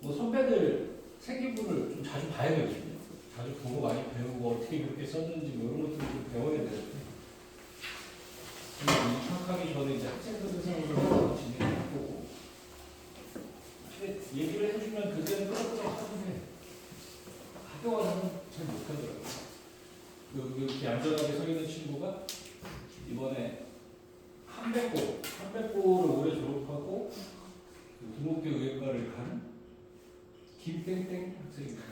뭐 선배들 생기부를 좀 자주 봐야 되거든요. 자주 보고 많이 배우고 어떻게 그렇게 썼는지 뭐 이런 것들을 좀 배워야 되는데 입학하기 전에 이제 학생들 생활을 진행하고 근데 얘기를 해주면 그때는 그렇게 하는데 학교 와서는 잘 못하더라고요. 이렇게 얌전하게 서 있는 친구가 이번에 한백고를 올해 졸업하고 동국대 의예과를 간 김땡땡 학생입니다.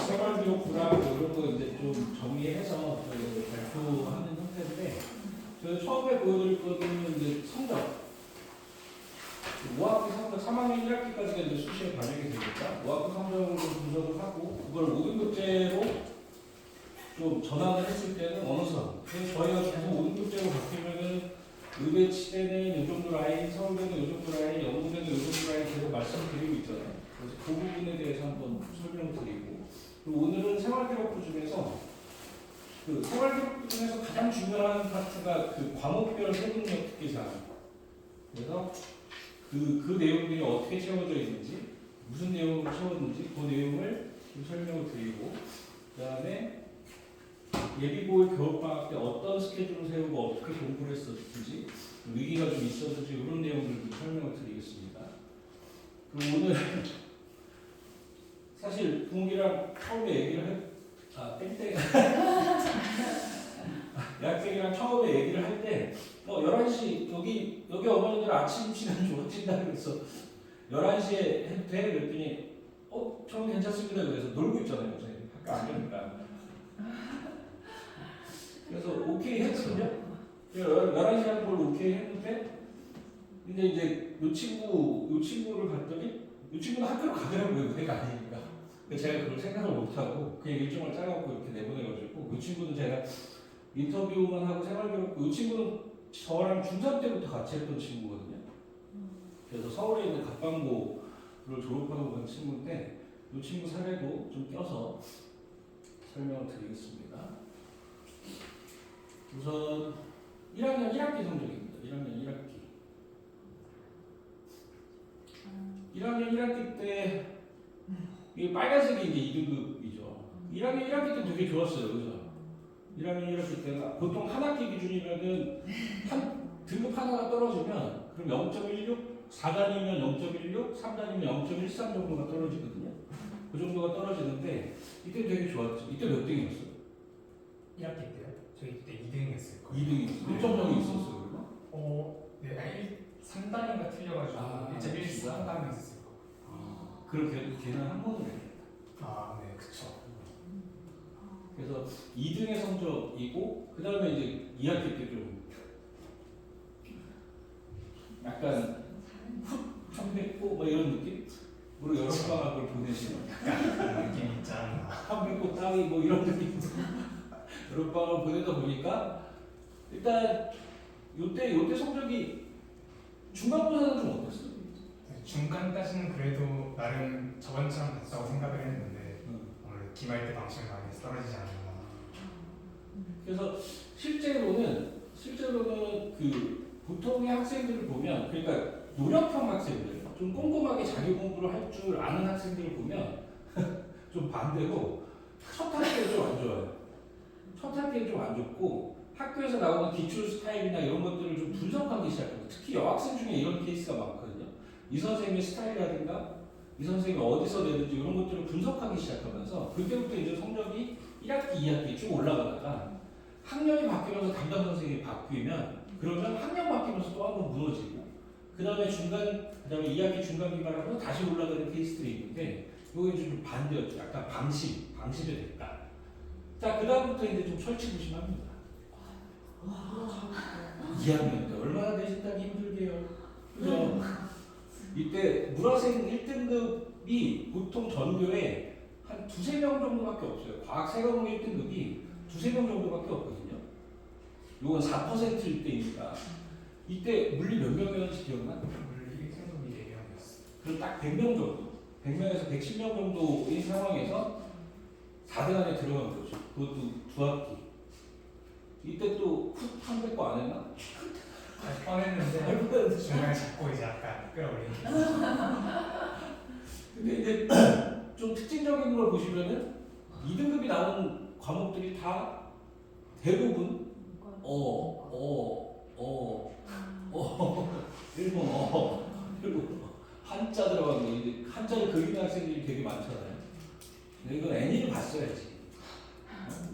생활기록부랑 이런 거 이제 좀 정리해서 저희 발표하는 형태인데 저희 처음에 보여드릴 거는 이제 성적 5학기 성적 3학년 1학기까지가 이제 수시에 반영이 되니까 5학기 성적을 좀 분석을 하고 그걸 5등급제로 좀 전환을 했을 때는 어느 선. 그래서 저희가 계속 5등급제로 바뀌면은 의대치대는 이 정도 라인, 서울대는 이 정도 라인, 영국대는 이 정도 라인 계속 말씀드리고 있잖아요. 그래서 그 부분에 대해서 한번 설명드리고 그리고 오늘은 생활기록부 중에서 그 생활기록부 중에서 가장 중요한 파트가 그 과목별 세분력 특기사항. 그래서 그 내용들이 어떻게 채워져 있는지, 무슨 내용을 채웠는지 그 내용을 좀 설명을 드리고 그 다음에 예비고의 겨울방학 때 어떤 스케줄을 세우고 어떻게 공부를 했었는지 위기가 좀 있었는지 이런 내용들을 좀 설명을 드리겠습니다. 그리고 오늘 사실 동욱이랑 처음에 얘기를 땡땡 대학생이랑 처음에 얘기를 할 때 11시 여기 어머니들 아침 시간 주어진다 그래서 11시에 해도 돼? 그랬더니 저는 괜찮습니다 그래서 놀고 있잖아요 저희 학교 안 가니까 그래서 오케이 했거든요. 11시 하는 걸로 오케이 했는데 근데 이제 요 친구를 봤더니 요 친구는 학교를 가더라고요. 그게 아니니까. 제가 그걸 생각을 못하고 그냥 일정을 짜갖고 이렇게 내보내가지고 요 친구는 제가 인터뷰만 하고 생활기록부 요 친구는 저랑 중3 때부터 같이 했던 친구거든요. 그래서 서울에 있는 갑방고를 졸업하고 간 친구인데 요 친구 사례도 좀 껴서 설명을 드리겠습니다. 우선 1학년 1학기 성적입니다. 1학년 1학기. 1학년 1학기 때 이게 빨간색이 이제 2등급이죠. 1학년 1학기 때 되게 좋았어요. 그죠? 1학년 1학기 때가 보통 한 학기 기준이면은 한 등급 하나가 떨어지면 그럼 0.16, 4단이면 0.16, 3단이면 0.13 정도가 떨어지거든요. 그 정도가 떨어지는데 이때 되게 좋았죠. 이때 몇 등이었어요? 1학기 때요? 저희 그때 2등 했을 거예요. 2등이 1.0이 있었어요, 그러면? 네, 아니 3단인가 틀려가지고 1.13단이 있었을 거예요. 그럼 걔는 한 번을 했겠다. 네, 그쵸. 그래서 2등의 성적이고 그 다음에 이제 2학기 때 좀 약간 훅 뱉고 뭐 이런 느낌? 우리 여름방학을 보내시는 그런 느낌이 있잖아. 뱉고 따위 뭐 이런 느낌 여름방학을 보내다 보니까 일단 요때 성적이 중간고사는 좀 어땠어요? 중간까지는 그래도 나름 저번처럼 됐다고 생각을 했는데 아무래도 기말 때 방식을 많이 해서 떨어지지 않았나. 그래서 실제로는 그 보통의 학생들을 보면 그러니까 노력형 학생들 좀 꼼꼼하게 자기 공부를 할 줄 아는 학생들을 보면 좀 반대로 첫 학기에 좀 안 좋아요. 첫 학기에 좀 안 좋고 학교에서 나오는 기출 스타일이나 이런 것들을 좀 분석하기 시작해요. 특히 여학생 중에 이런 케이스가 많거든요. 이 선생님의 스타일이라든가 이 선생님이 어디서 내는지 이런 것들을 분석하기 시작하면서 그때부터 이제 성적이 1학기, 2학기 쭉 올라가다가 학년이 바뀌면서 담당 선생님이 바뀌면 그러면 학년 바뀌면서 또 한 번 무너지고 그 다음에 그 다음에 2학기 중간 기말하고 다시 올라가는 케이스들이 있는데 이게 좀 반대였죠. 약간 방심이 됐다. 자, 그 다음부터 이제 좀 철치부심합니다. 2학년 때 얼마나 내신다기 힘들게요. 그죠? 이때 물화생 1등급이 보통 전교에 한 2-3명 정도밖에 없어요. 과학 3과목 1등급이 2-3명 정도밖에 없거든요. 요건 4%일 때이니까 이때 물리 몇 명이었는지 기억나? 물리 1등급이 4명이었어요. 그럼 딱 100명 정도 100명에서 110명 정도인 상황에서 4등 안에 들어간 거죠. 그것도 2학기. 이때 또 훅 한 뱉고 안 했나? 뻔했는데 중간에 잡고 이제 약간 끌어올리는. 근데 이제 좀 특징적인 걸 보시면은 2등급이 나오는 과목들이 다 대부분 일본어 그리고 한자 들어간 거 이제 한자를 그리는 학생들이 되게 많잖아요. 근데 이건 애니를 봤어야지.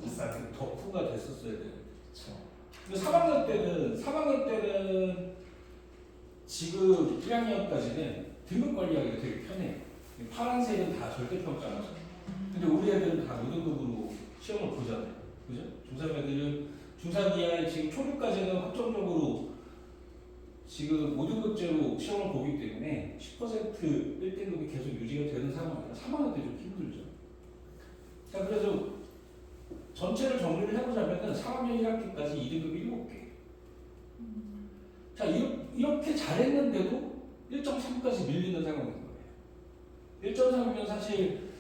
비싸게. 덕후가 됐었어야 돼. 근데 3학년 때는 지금 1학년까지는 등급 관리하기가 되게 편해요. 파란색은 다 절대평가라서. 근데 우리 애들은 다 5등급으로 시험을 보잖아요. 그죠? 중3 애들은 중3 이하의 지금 초급까지는 확정적으로 지금 5등급제로 시험을 보기 때문에 10% 1등급이 계속 유지가 되는 상황이라 3학년 때 좀 힘들죠. 자, 그래서 전체를 정리를 해보자면 3학년 1학기까지 2등급이 7개. 자, 이렇게 잘했는데도 1.3까지 밀리는 상황인 거예요. 1.3이면 사실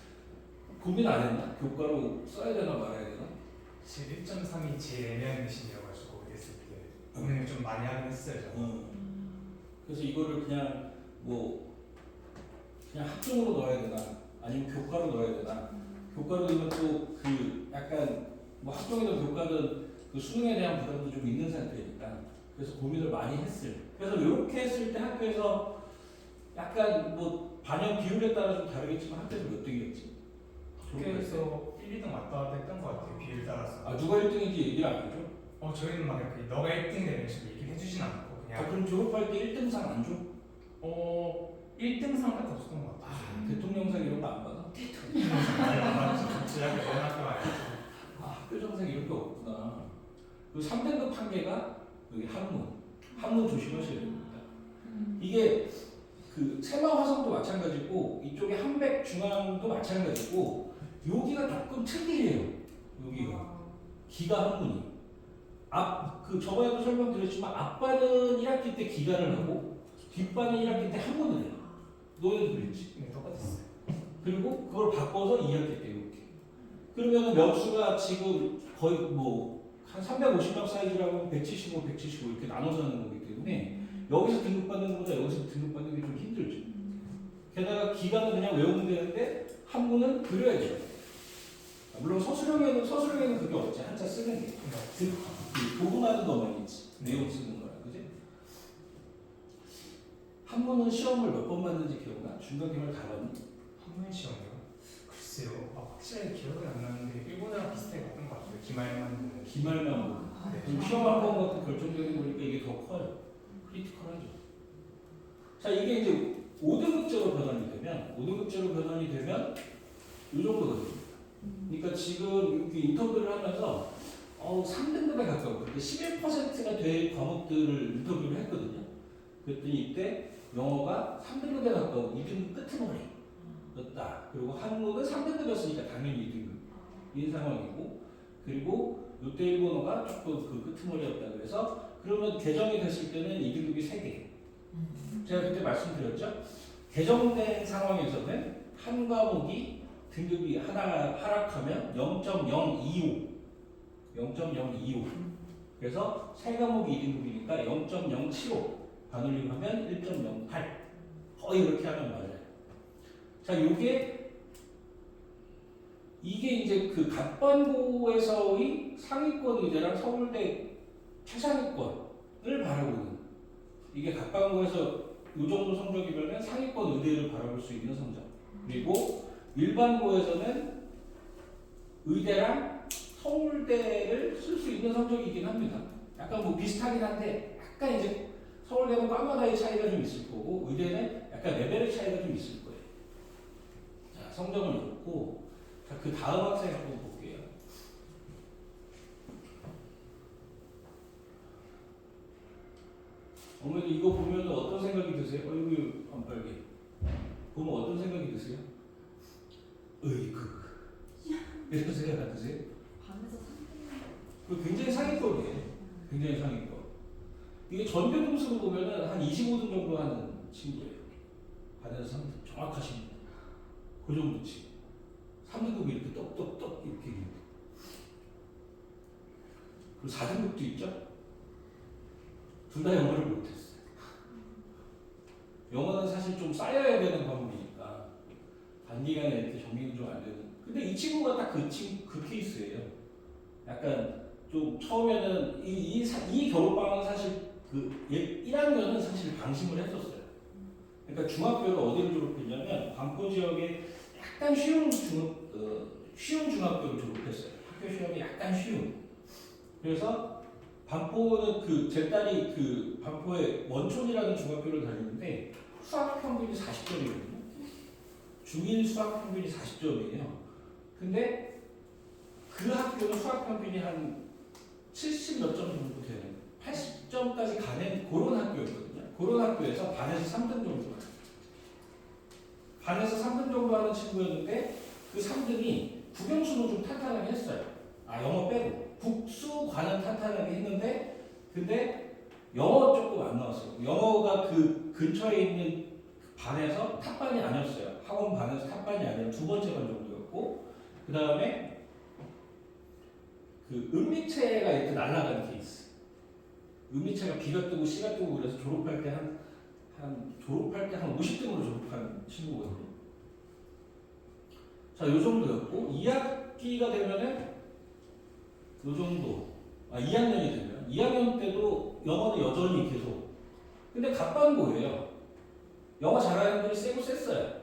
고민 안 했나? 교과로 써야 되나 말아야 되나? 사실 1.3이 제일 애매한 내신이어가지고 했을 때 고민을 좀 많이 하긴 했어요. 그래서 이거를 그냥 그냥 학종으로 넣어야 되나? 아니면 교과로 넣어야 되나? 교과로 넣으면 또 그 약간 학종이든 교과든 그 수능에 대한 부담도 좀 있는 상태니까 그래서 고민을 많이 했어요. 그래서 이렇게 했을 때 학교에서 약간 반영 비율에 따라 좀 다르겠지만 학교에서 몇 등이었지? 학교에서 1, 2등 왔다 갔다 했던 것 같아요. 비율 따라서. 아, 누가 1등인지 얘기를 안 해줘? 저희는 막 이렇게 너가 1등 되는 식으로 얘기를 해주진 않고 그냥 그럼 졸업할 때 1등상 안 줘? 1등상밖에 없었던 것 같아요. 대통령상 이런 거 안 받아? 안 맞죠. 제가 그런 학교 아니었죠. 학교정상 이런 게 없구나. 그 3등급 한 개가 여기 한문 조심하셔야 됩니다. 이게 그 세마 화성도 마찬가지고 이쪽에 한백 중앙도 마찬가지고 여기가 조금 특이해요. 여기가 기가 한문이. 저번에도 설명드렸지만 앞반은 1학기 때 기가를 하고 뒷반은 1학기 때 한문을 해요. 너네도 그랬지? 네, 똑같았어요. 그리고 그걸 바꿔서 2학기 때 이렇게. 그러면 명수가 지금 거의 한 350명 사이즈라고 175, 175 이렇게 나눠서 하는 거기 때문에 여기서 등급받는 것보다 여기서 등급받는 게 좀 힘들죠. 게다가 기간은 그냥 외우면 되는데 한문은 그려야죠. 물론 서술형에는 그게 없지. 한자 쓰는 게. 도구만은 더 많이 있지. 내용 쓰는 거라. 그지? 한문은 시험을 몇 번 봤는지 기억나? 중간기말 다 봤니? 한문 시험이요? 글쎄요. 확실히 기억은 안 나는데 일본이랑 비슷하게 봤던 것 같아요. 기말만 보고. 네. 시험 한 번 갖고 결정되는 거니까 이게 더 커요. 크리티컬하죠. 자, 이게 이제 5등급제로 변환이 되면 이 정도거든요. 그러니까 지금 이렇게 인터뷰를 하면서 3등급에 가까워. 그때 11%가 될 과목들을 인터뷰를 했거든요. 그랬더니 이때 영어가 3등급에 가까워 2등급 끄트머리였다. 그리고 한국은 3등급이었으니까 당연히 2등급인 상황이고, 그리고 요때 일본어가 조금 그 끄트머리였다. 그래서 그러면 개정이 됐을 때는 2등급이 3개. 제가 그때 말씀드렸죠. 개정된 상황에서는 한 과목이 등급이 하나 하락하면 0.025. 그래서 세 과목이 2등급이니까 0.075. 반올림하면 1.08. 거의 이렇게 하면 맞아요. 자, 이게 이제 그 갑반고에서의 상위권 의대랑 서울대 최상위권을 바라보는, 이게 갑반고에서 이 정도 성적이면 상위권 의대를 바라볼 수 있는 성적. 그리고 일반고에서는 의대랑 서울대를 쓸 수 있는 성적이긴 합니다. 약간 비슷하긴 한데 약간 이제 서울대는 꽝마다의 차이가 좀 있을 거고 의대는 약간 레벨의 차이가 좀 있을 거예요. 자, 성적을 놓고 그 다음 학생 한번 볼게요. 어머니 이거 보면 어떤 생각이 드세요? 어이구 안 빨개. 보면 어떤 생각이 드세요? 으이그 이런 생각 안 드세요? 반에서 3등. 굉장히 상위권이에요. 굉장히 상위권. 이게 전교 점수로 보면은 한 25등 정도 하는 친구예요. 반에서 3등 정확하신 분. 그 정도치. 3등급이 이렇게 떡떡떡 이렇게 있는. 그리고 4등급도 있죠. 둘 다 영어를 못했어요. 영어는 사실 좀 쌓여야 되는 과목이니까 단기간에 이렇게 정리는 좀 안 되는. 근데 이 친구가 딱 그 케이스예요. 약간 좀 처음에는 이 겨울방학은 사실 그 1학년은 사실 방심을 했었어요. 그러니까 중학교를 어디를 졸업했냐면 반포 지역에 약간 쉬운 중학교를 졸업했어요. 학교 시험이 약간 쉬운. 그래서 반포는 제 딸이 반포의 원촌이라는 중학교를 다니는데 수학 평균이 40점이거든요. 중1 수학 평균이 40점이에요. 근데 그 학교는 수학 평균이 한 70 몇 점 정도 되는 80점까지 가는 그런 학교였거든요. 그런 학교에서 반에서 3등 정도 가요. 반에서 3등 정도 하는 친구였는데 그 3등이 국영수는 좀 탄탄하게 했어요. 영어 빼고 국수과는 탄탄하게 했는데 근데 영어 조금 안 나왔어요. 영어가 그 근처에 있는 반에서 탑반이 아니었어요. 학원 반에서 탑반이 아니라 두 번째 반 정도였고 그 다음에 그 은미체가 이렇게 날아가는 케이스. 은미체가 B가 뜨고 C가 뜨고 그래서 졸업할 때 한 50등으로 졸업한 친구거든요. 자, 요 정도였고 2학기가 되면은 요 정도. 2학년이 되면 2학년 때도 영어는 여전히 계속. 근데 갑반고예요. 영어 잘하는 애들이 세고 셌어요.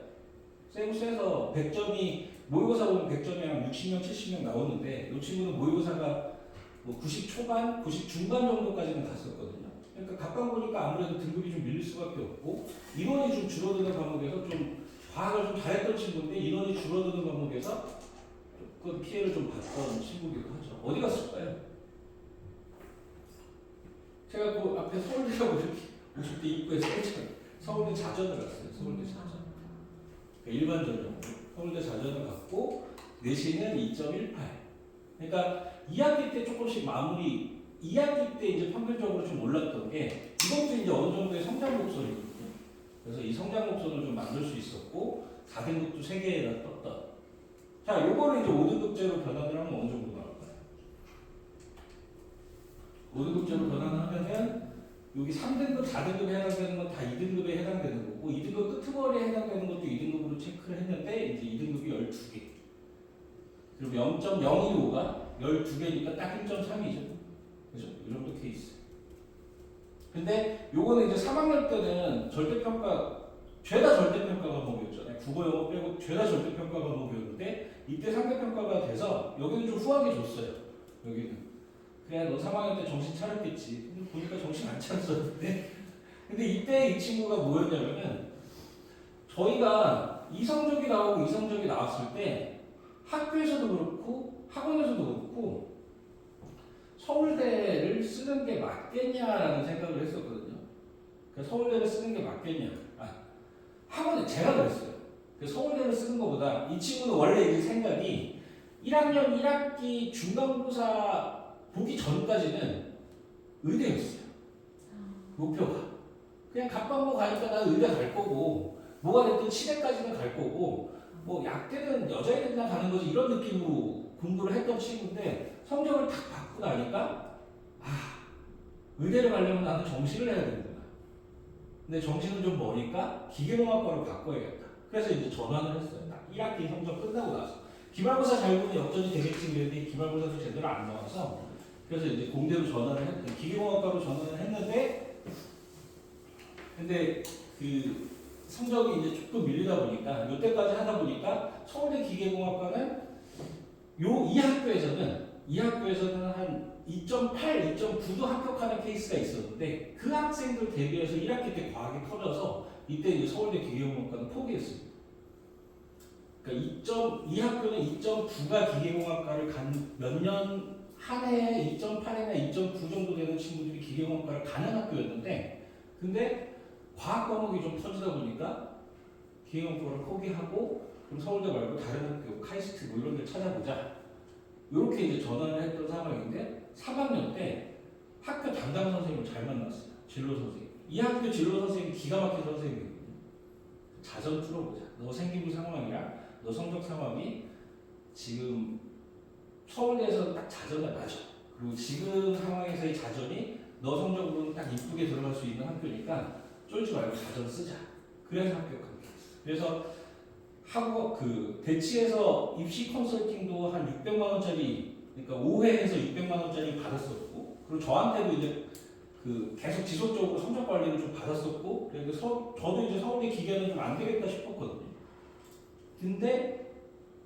세고 세서 100점이 모의고사 보면 100점이 한 60명, 70명 나오는데 이 친구는 모의고사가 뭐 90 초반, 90 중반 정도까지는 갔었거든요. 그러니까 각각 보니까 아무래도 등급이 좀 밀릴 수밖에 없고 인원이 좀 줄어드는 과목에서 좀 과학을 좀 잘했던 친구인데 인원이 줄어드는 과목에서 조금 피해를 좀 봤던 친구기도 하죠. 어디 갔을까요? 제가 그 앞에 서울대라고 이렇게 50대 입구에서 했잖아요. 서울대 자전을 갔어요. 서울대 자전. 그러니까 일반 전형. 서울대 자전을 갔고 내신은 2.18. 그러니까 2학기 때 조금씩 마무리. 2학기 때 이제 평균적으로 좀 올랐던 게 이것도 이제 어느 정도의 성장 곡선이거든요. 그래서 이 성장 곡선을 좀 만들 수 있었고 4등급도 3개나 떴던. 자, 요거를 이제 5등급제로 변환을 하면 어느 정도 나올까요? 5등급제로 변환을 하면은 여기 3등급, 4등급에 해당되는 건 다 2등급에 해당되는 거고 2등급 끄트머리에 해당되는 것도 2등급으로 체크를 했는데 이제 2등급이 12개. 그리고 0.025가 12개니까 딱 1.3이죠. 그죠? 이 정도 케이스. 근데 요거는 이제 3학년 때는 절대평가, 죄다 절대평가 과목이었잖아요. 국어, 영어 빼고 죄다 절대평가 과목이었는데 이때 상대평가가 돼서 여기는 좀 후하게 줬어요. 여기는. 그냥 너 3학년 때 정신 차렸겠지. 근데 보니까 정신 안 차렸었는데. 근데 이때 이 친구가 뭐였냐면은 저희가 이성적이 나오고 이성적이 나왔을 때 학교에서도 그렇고 학원에서도 그렇고 서울대를 쓰는 게 맞겠냐라는 생각을 했었거든요. 그러니까 서울대를 쓰는 게 맞겠냐. 학원에 제가 그랬어요. 서울대를 쓰는 것보다 이 친구는 원래 이제 생각이 1학년 1학기 중간고사 보기 전까지는 의대였어요. 목표가. 그냥 갑반고 가니까 난 의대 갈 거고 뭐가 됐든 치대까지는 갈 거고 뭐 약대는 여자애들이나 가는 거지 이런 느낌으로 공부를 했던 친구인데 성적을 딱 받고 나니까 의대를 가려면 나는 정시를 해야 되는구나. 근데 정시는 좀 머니까 기계공학과로 바꿔야겠다. 그래서 이제 전환을 했어요. 딱 1학기 성적 끝나고 나서. 기말고사 잘 보면 역전이 되겠지 그랬는데 기말고사도 제대로 안 나와서 그래서 이제 공대로 전환을 했고 기계공학과로 전환을 했는데 근데 그 성적이 이제 조금 밀리다 보니까 이때까지 하다 보니까 서울대 기계공학과는 이 학교에서는 한 2.8, 2.9도 합격하는 케이스가 있었는데 그 학생들 대비해서 1학기 때 과학이 터져서 이때 이제 서울대 기계공학과는 포기했습니다. 그러니까 이 학교는 2.9가 기계공학과를 간 몇 년 한 해에 2.8이나 2.9 정도 되는 친구들이 기계공학과를 가는 학교였는데 근데 과학 과목이 좀 터지다 보니까 기계공학과를 포기하고 그럼 서울대 말고 다른 학교 카이스트 뭐 이런 데 찾아보자 이렇게 이제 전환을 했던 상황인데 3학년 때 학교 담당 선생님을 잘 만났어요. 진로 선생님. 이 학교 진로 선생님이 기가 막힌 선생님이거든요. 자전 풀어보자. 너 생기부 상황이랑 너 성적 상황이 지금 서울대에서는 딱 자전에 맞아. 그리고 지금 상황에서의 자전이 너 성적으로는 딱 이쁘게 들어갈 수 있는 학교니까 쫄지 말고 자전 쓰자. 그래서 합격한 케이스. 그래서 하고 그 대치에서 입시 컨설팅도 한 600만 원짜리, 그러니까 5회에서 600만 원짜리 받았었고, 그리고 저한테도 이제 그 계속 지속적으로 성적 관리를 좀 받았었고, 그래서 저도 이제 서울대 기계는 좀 안 되겠다 싶었거든요. 근데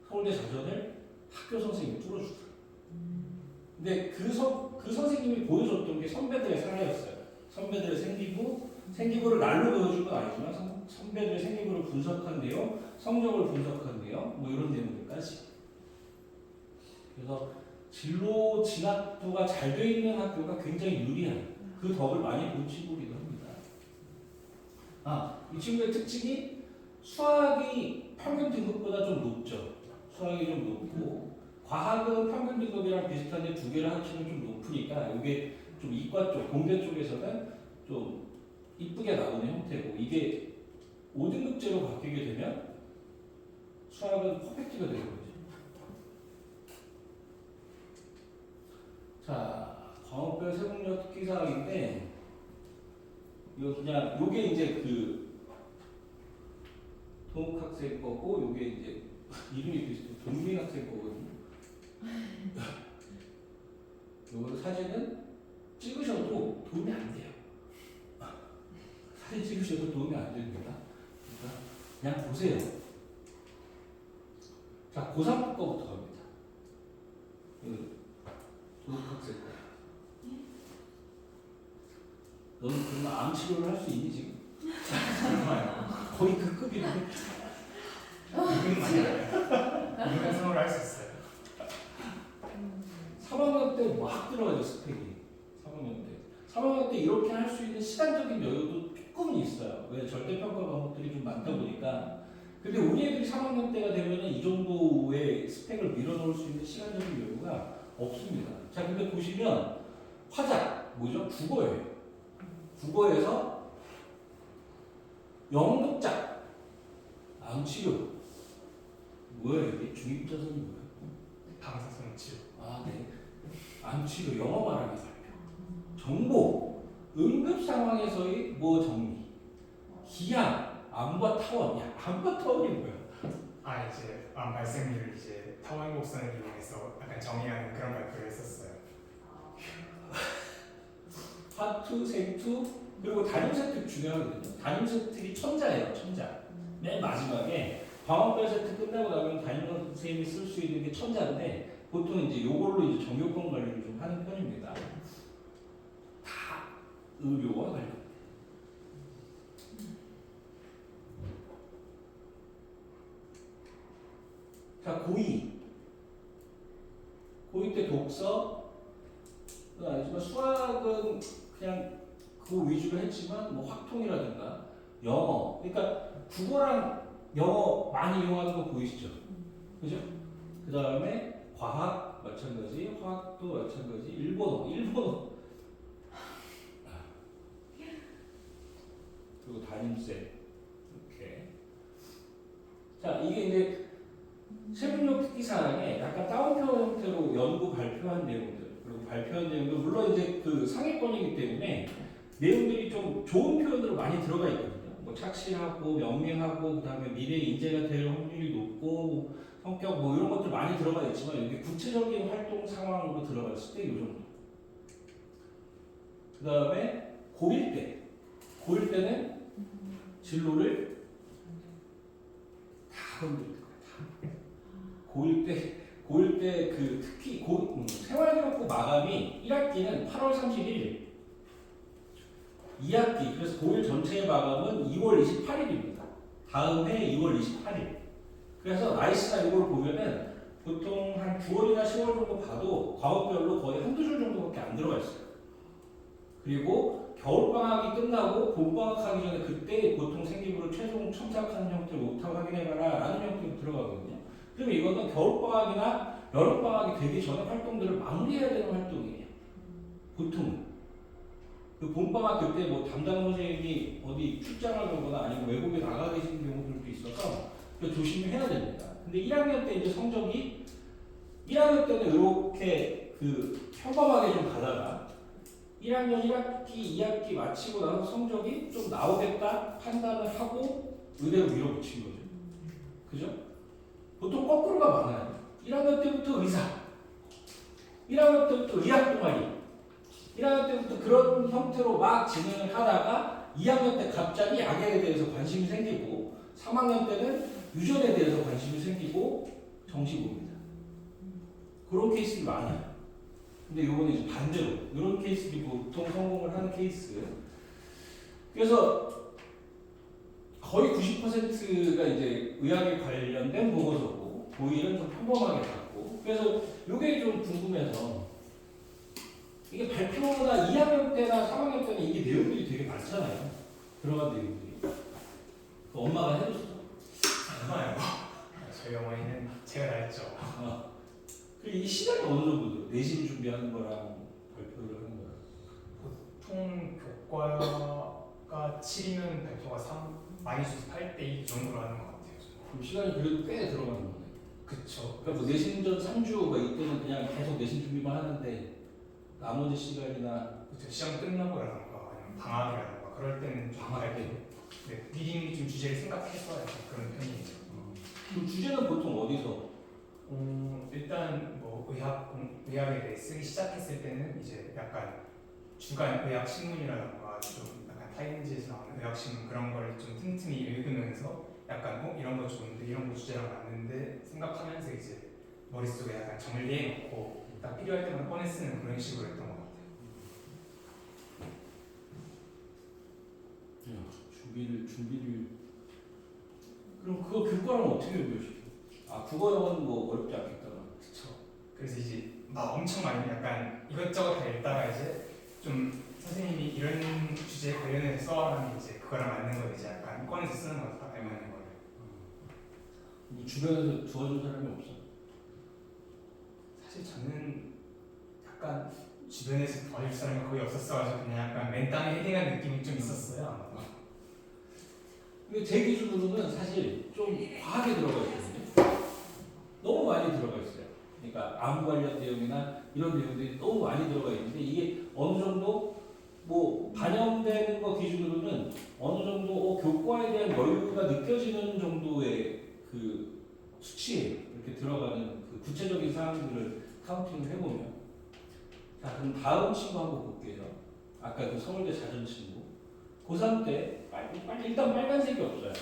서울대 자전을 학교 선생님이 뚫어주더라고요. 근데 그 선생님이 보여줬던 게 선배들의 사례였어요. 선배들의 생기부를 날로 보여준 건 아니지만 선배들의 생기부를 분석한 내용, 성적을 분석한 내용, 뭐 이런 내용들까지. 그래서 진로 진학도가 잘 돼 있는 학교가 굉장히 유리한 그 덕을 많이 본 친구이기도 합니다. 이 친구의 특징이 수학이 평균 등급보다 좀 높죠. 수학이 좀 높고 과학은 평균 등급이랑 비슷한데 두 개를 합치면 좀 높으니까 이게 좀 이과 쪽, 공대 쪽에서는 좀 이쁘게 나오는 형태고, 이게 5등급제로 바뀌게 되면 수학은 퍼펙트가 되는 거죠. 자, 광역별 세분력 특기사항인데 이거 그냥 요게 이제 그 동욱학생 거고, 요게 이제 이름이 비슷해 동민 학생 거거든요. 요거 사진은 찍으셔도 도움이 안 돼요. 사진 찍으셔도 도움이 안 됩니다. 그러니까 그냥 보세요. 자, 고3 거부터 갑니다. 동욱학생 거. 너는 그러면 암 치료를 할 수 있니 지금? 거의 그 급인데. 이건 많이 알아요. 이건 생활을 할 수 있어요. 3학년 때 막 들어가죠, 스펙이. 3학년 때 이렇게 할 수 있는 시간적인 여유도 조금은 있어요. 왜 절대평가 과목들이 좀 많다 보니까. 근데 우리 애들이 3학년 때가 되면은 이 정도의 스펙을 밀어넣을 수 있는 시간적인 여유가 없습니다. 자, 근데 보시면 화작, 뭐죠? 국어예요. 국어에서 영독자, 암치료. 뭐야 이게? 중입자선이 뭐야? 방사선 치료. 네. 암치료, 영어 말하기 발표. 정보, 응급 상황에서의 뭐 정리. 기한, 암과 타원. 야, 암과 타원이 뭐야? 이제 암 발생률을 이제 타원 곡선을 이용해서 약간 정의하는 그런 발표를 했었어요. 화투, 생투, 그리고 단임세특 중요하거든요. 단임세특이 천자예요, 천자. 맨 마지막에 광역별 세특 끝나고 나면 담임 선생님이 쓸 수 있는 게 천자인데, 보통 이제 요걸로 이제 정교권 관리를 좀 하는 편입니다. 다 의료와 관련. 자, 고2 때 독서, 아니지만 수학은 그냥 그거 위주로 했지만 뭐 확통이라든가 영어, 그러니까 국어랑 영어 많이 이용하는 거 보이시죠? 그죠? 그 다음에 과학 마찬가지, 화학도 마찬가지, 일본어 그리고 담임쌤 이렇게. 자, 이게 이제 세분력 특기사항에 약간 따옴표 형태로 연구 발표한 내용들, 그리고 발표한 내용들, 물론 이제 그 상위권이기 때문에 내용들이 좀 좋은 표현으로 많이 들어가 있거든요. 뭐 착실하고 명명하고, 그 다음에 미래 인재가 될 확률이 높고, 성격 뭐 이런 것들 많이 들어가 있지만, 여기 구체적인 활동 상황으로 들어갔을 때 이 정도. 그 다음에 고1 때는 진로를 다 건드릴 거예요. 고1 때 그 특히 생활기록부 마감이 1학기는 8월 31일, 2학기 그래서 고1 전체의 마감은 2월 28일입니다. 다음 해 2월 28일. 그래서 날씨나 이걸 보면은 보통 한 9월이나 10월 정도 봐도 과목별로 거의 한두 줄 정도밖에 안 들어가 있어요. 그리고 겨울방학이 끝나고 봄방학하기 전에 그때 보통 생기부를 최종 첨삭하는 형태로 옥탑 확인해봐라 라는 형태로 들어가거든요. 그러면 이거는 겨울방학이나 여름방학이 되기 전에 활동들을 마무리해야 되는 활동이에요. 보통은. 그 봄방학 그때 뭐 담당 선생님이 어디 출장을 가거나 아니면 외국에 나가 계시는 경우들도 있어서 조심해야 됩니다. 근데 1학년 때 이제 성적이 1학년 때는 이렇게 그 평범하게 좀 가다가 1학년 1학기, 2학기 마치고 나서 성적이 좀 나오겠다 판단을 하고 의대로 밀어붙인 거죠. 그죠? 보통 거꾸로가 많아요. 1학년 때부터 의사, 1학년 때부터 의학 동아리, 1학년 때부터 그런 형태로 막 진행을 하다가 2학년 때 갑자기 약에 대해서 관심이 생기고 3학년 때는 유전에 대해서 관심이 생기고 정식 옵니다. 그런 케이스들이 많아요. 근데 요번에 이제 반대로 이런 케이스들이 보통 성공을 하는 케이스. 그래서 거의 90%가 이제 의학에 관련된 보고서고 고1은 좀 평범하게 갔고 그래서 이게 좀 궁금해서 이게 발표나 2학년 때나 3학년 때는 이게 내용들이 되게 많잖아요. 들어간 내용들이. 그 엄마가 해줬어. 얼마요? 저희 어머니는 제가 다 했죠. 그리고 이 시간이 어느 정도 들어? 내신 준비하는 거랑 발표를 하는 거랑. 보통 교과가 7이면 발표가 3, 많이 줘서 8대 2 정도로 하는 것 같아요. 그럼 시간이 그래도 꽤 들어가는 거네. 그쵸. 그러니까 뭐 내신전 3주 막 이때는 그냥 계속 내신 준비만 하는데 나머지 시간이나 그쵸. 시험 끝나고라던가 아니면 방학이라던가 그럴 때는 좀 방학 때. 네, 미리 좀 주제를 생각해서 약간 그런 편이에요. 그 주제는 보통 어디서? 일단 뭐 의학에 대해 쓰기 시작했을 때는 이제 약간 주간 의학 신문이라던가 좀 약간 타임지에서 나오는 의학 신문 그런 걸 좀 틈틈이 읽으면서 약간 이런 거 좋은데 이런 거 주제랑 맞는데 생각하면서 이제 머릿속에 약간 정리해 놓고 딱 필요할 때마다 꺼내 쓰는 그런 식으로 했던 것 같아요. 준비를 그럼 그거 교과랑 어떻게 연결시켜? 아 국어 영어는 뭐 어렵지 않겠다. 그렇죠. 그래서 이제 막 엄청 많이 약간 이것저것 다 읽다가 이제 좀 선생님이 이런 주제에 관련해서 써라면 이제 그거랑 맞는 거 이제 약간 꺼내서 쓰는 거다 알맞는 거예요. 뭐 주변에서 도와준 사람이 없어? 사실 저는 약간 주변에서 도와줄 사람이 거의 없었어가지고 그냥 약간 맨땅에 헤딩한 느낌이 좀 있었어요. 아마도. 근데 제 기준으로는 사실 좀 과하게 들어가 있거든요. 너무 많이 들어가 있어요. 그러니까 암 관련 내용이나 이런 내용들이 너무 많이 들어가 있는데 이게 어느 정도 뭐 반영되는 거 기준으로는 어느 정도 교과에 대한 여유가 느껴지는 정도의 그 수치에 이렇게 들어가는 그 구체적인 사항들을 카운팅을 해보면 자 그럼 다음 친구 한번 볼게요. 아까 그 서울대 자전 친구 고3 때 일단 빨간색이 없어요.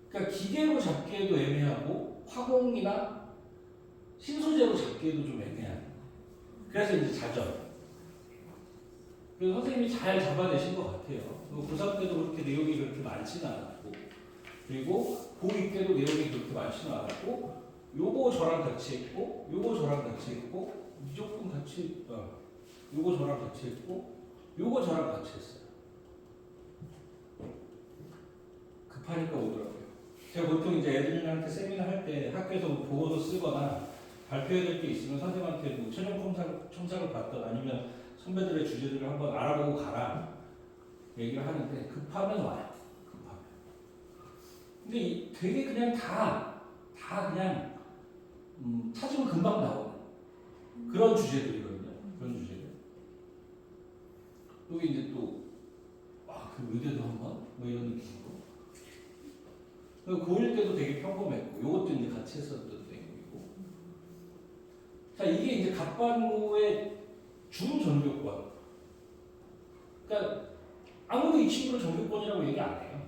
그러니까 기계로 잡기에도 애매하고 화공이나 신소재로 잡기에도 좀 애매한. 그래서 이제 자전. 그래서 선생님이 잘 잡아내신 것 같아요. 고3 때도 그렇게 내용이 그렇게 많지는 않았고 그리고 고2 때도 내용이 그렇게 많지는 않았고 요거 저랑 같이 했고 요거 저랑 같이 했고 무조건 같이 요거 저랑 같이 했고 요거 저랑 같이 했어요. 급하니까 오더라고요. 제가 보통 이제 애들한테 세미나 할 때 학교에서 뭐 보고서 쓰거나 발표해야 될 게 있으면 선생님한테 뭐 최종 첨삭을 받든 아니면 선배들의 주제들을 한번 알아보고 가라 얘기를 하는데 급하면 와요. 급하면. 근데 되게 그냥 다 그냥 찾으면 금방 나오는 그런 주제들이거든요. 그런 주제들. 여기 이제 또 그 의대도 한번 뭐 이런 느낌으로. 고1 때도 되게 평범했고 이것도 이제 같이 했었던 내용이고. 자 이게 이제 갑반고의 중전교권. 그러니까 아무도 이 친구를 전교권이라고 얘기 안 해요.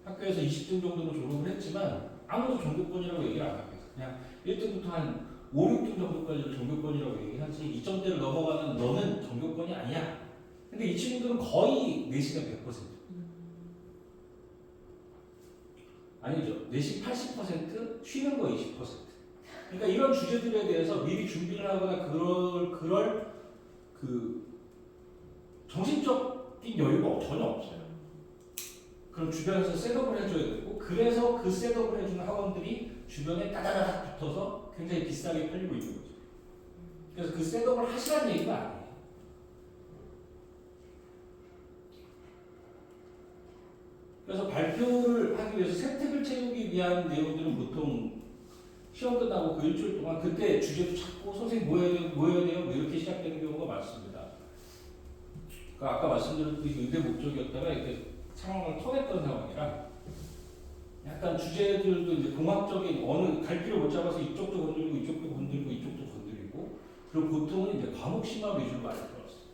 학교에서 20등 정도로 졸업을 했지만 아무도 전교권이라고 얘기를 안 합니다. 그냥 1등부터 한 5, 6등 정도까지를 전교권이라고 얘기하지 2점대를 넘어가는 너는 전교권이 아니야. 근데 이 친구들은 거의 내신은 100%. 아니죠. 내신 80%, 쉬는 거 20%. 그러니까 이런 주제들에 대해서 미리 준비를 하거나 그럴 그 정신적인 여유가 전혀 없어요. 그럼 주변에서 셋업을 해줘야 되고 그래서 그 셋업을 해주는 학원들이 주변에 따다다닥 붙어서 굉장히 비싸게 팔리고 있는 거죠. 그래서 그 셋업을 하시라는 얘기가 아니에요. 그래서 발표를 하기 위해서 세특을 채우기 위한 내용들은 보통 시험 끝나고 그 일주일 동안 그때 주제도 찾고 선생님 뭐 해야 돼요? 뭐 이렇게 시작되는 경우가 많습니다. 그러니까 아까 말씀드렸듯이 의대 목적이었다가 이렇게 상황을 토했던 상황이라 약간 주제들도 이제 공학적인 어느 갈 길을 못 잡아서 이쪽도 건들고 이쪽도 건들고 이쪽도 건드리고 그리고 보통은 이제 과목 심화 위주로 많이 들어왔어요.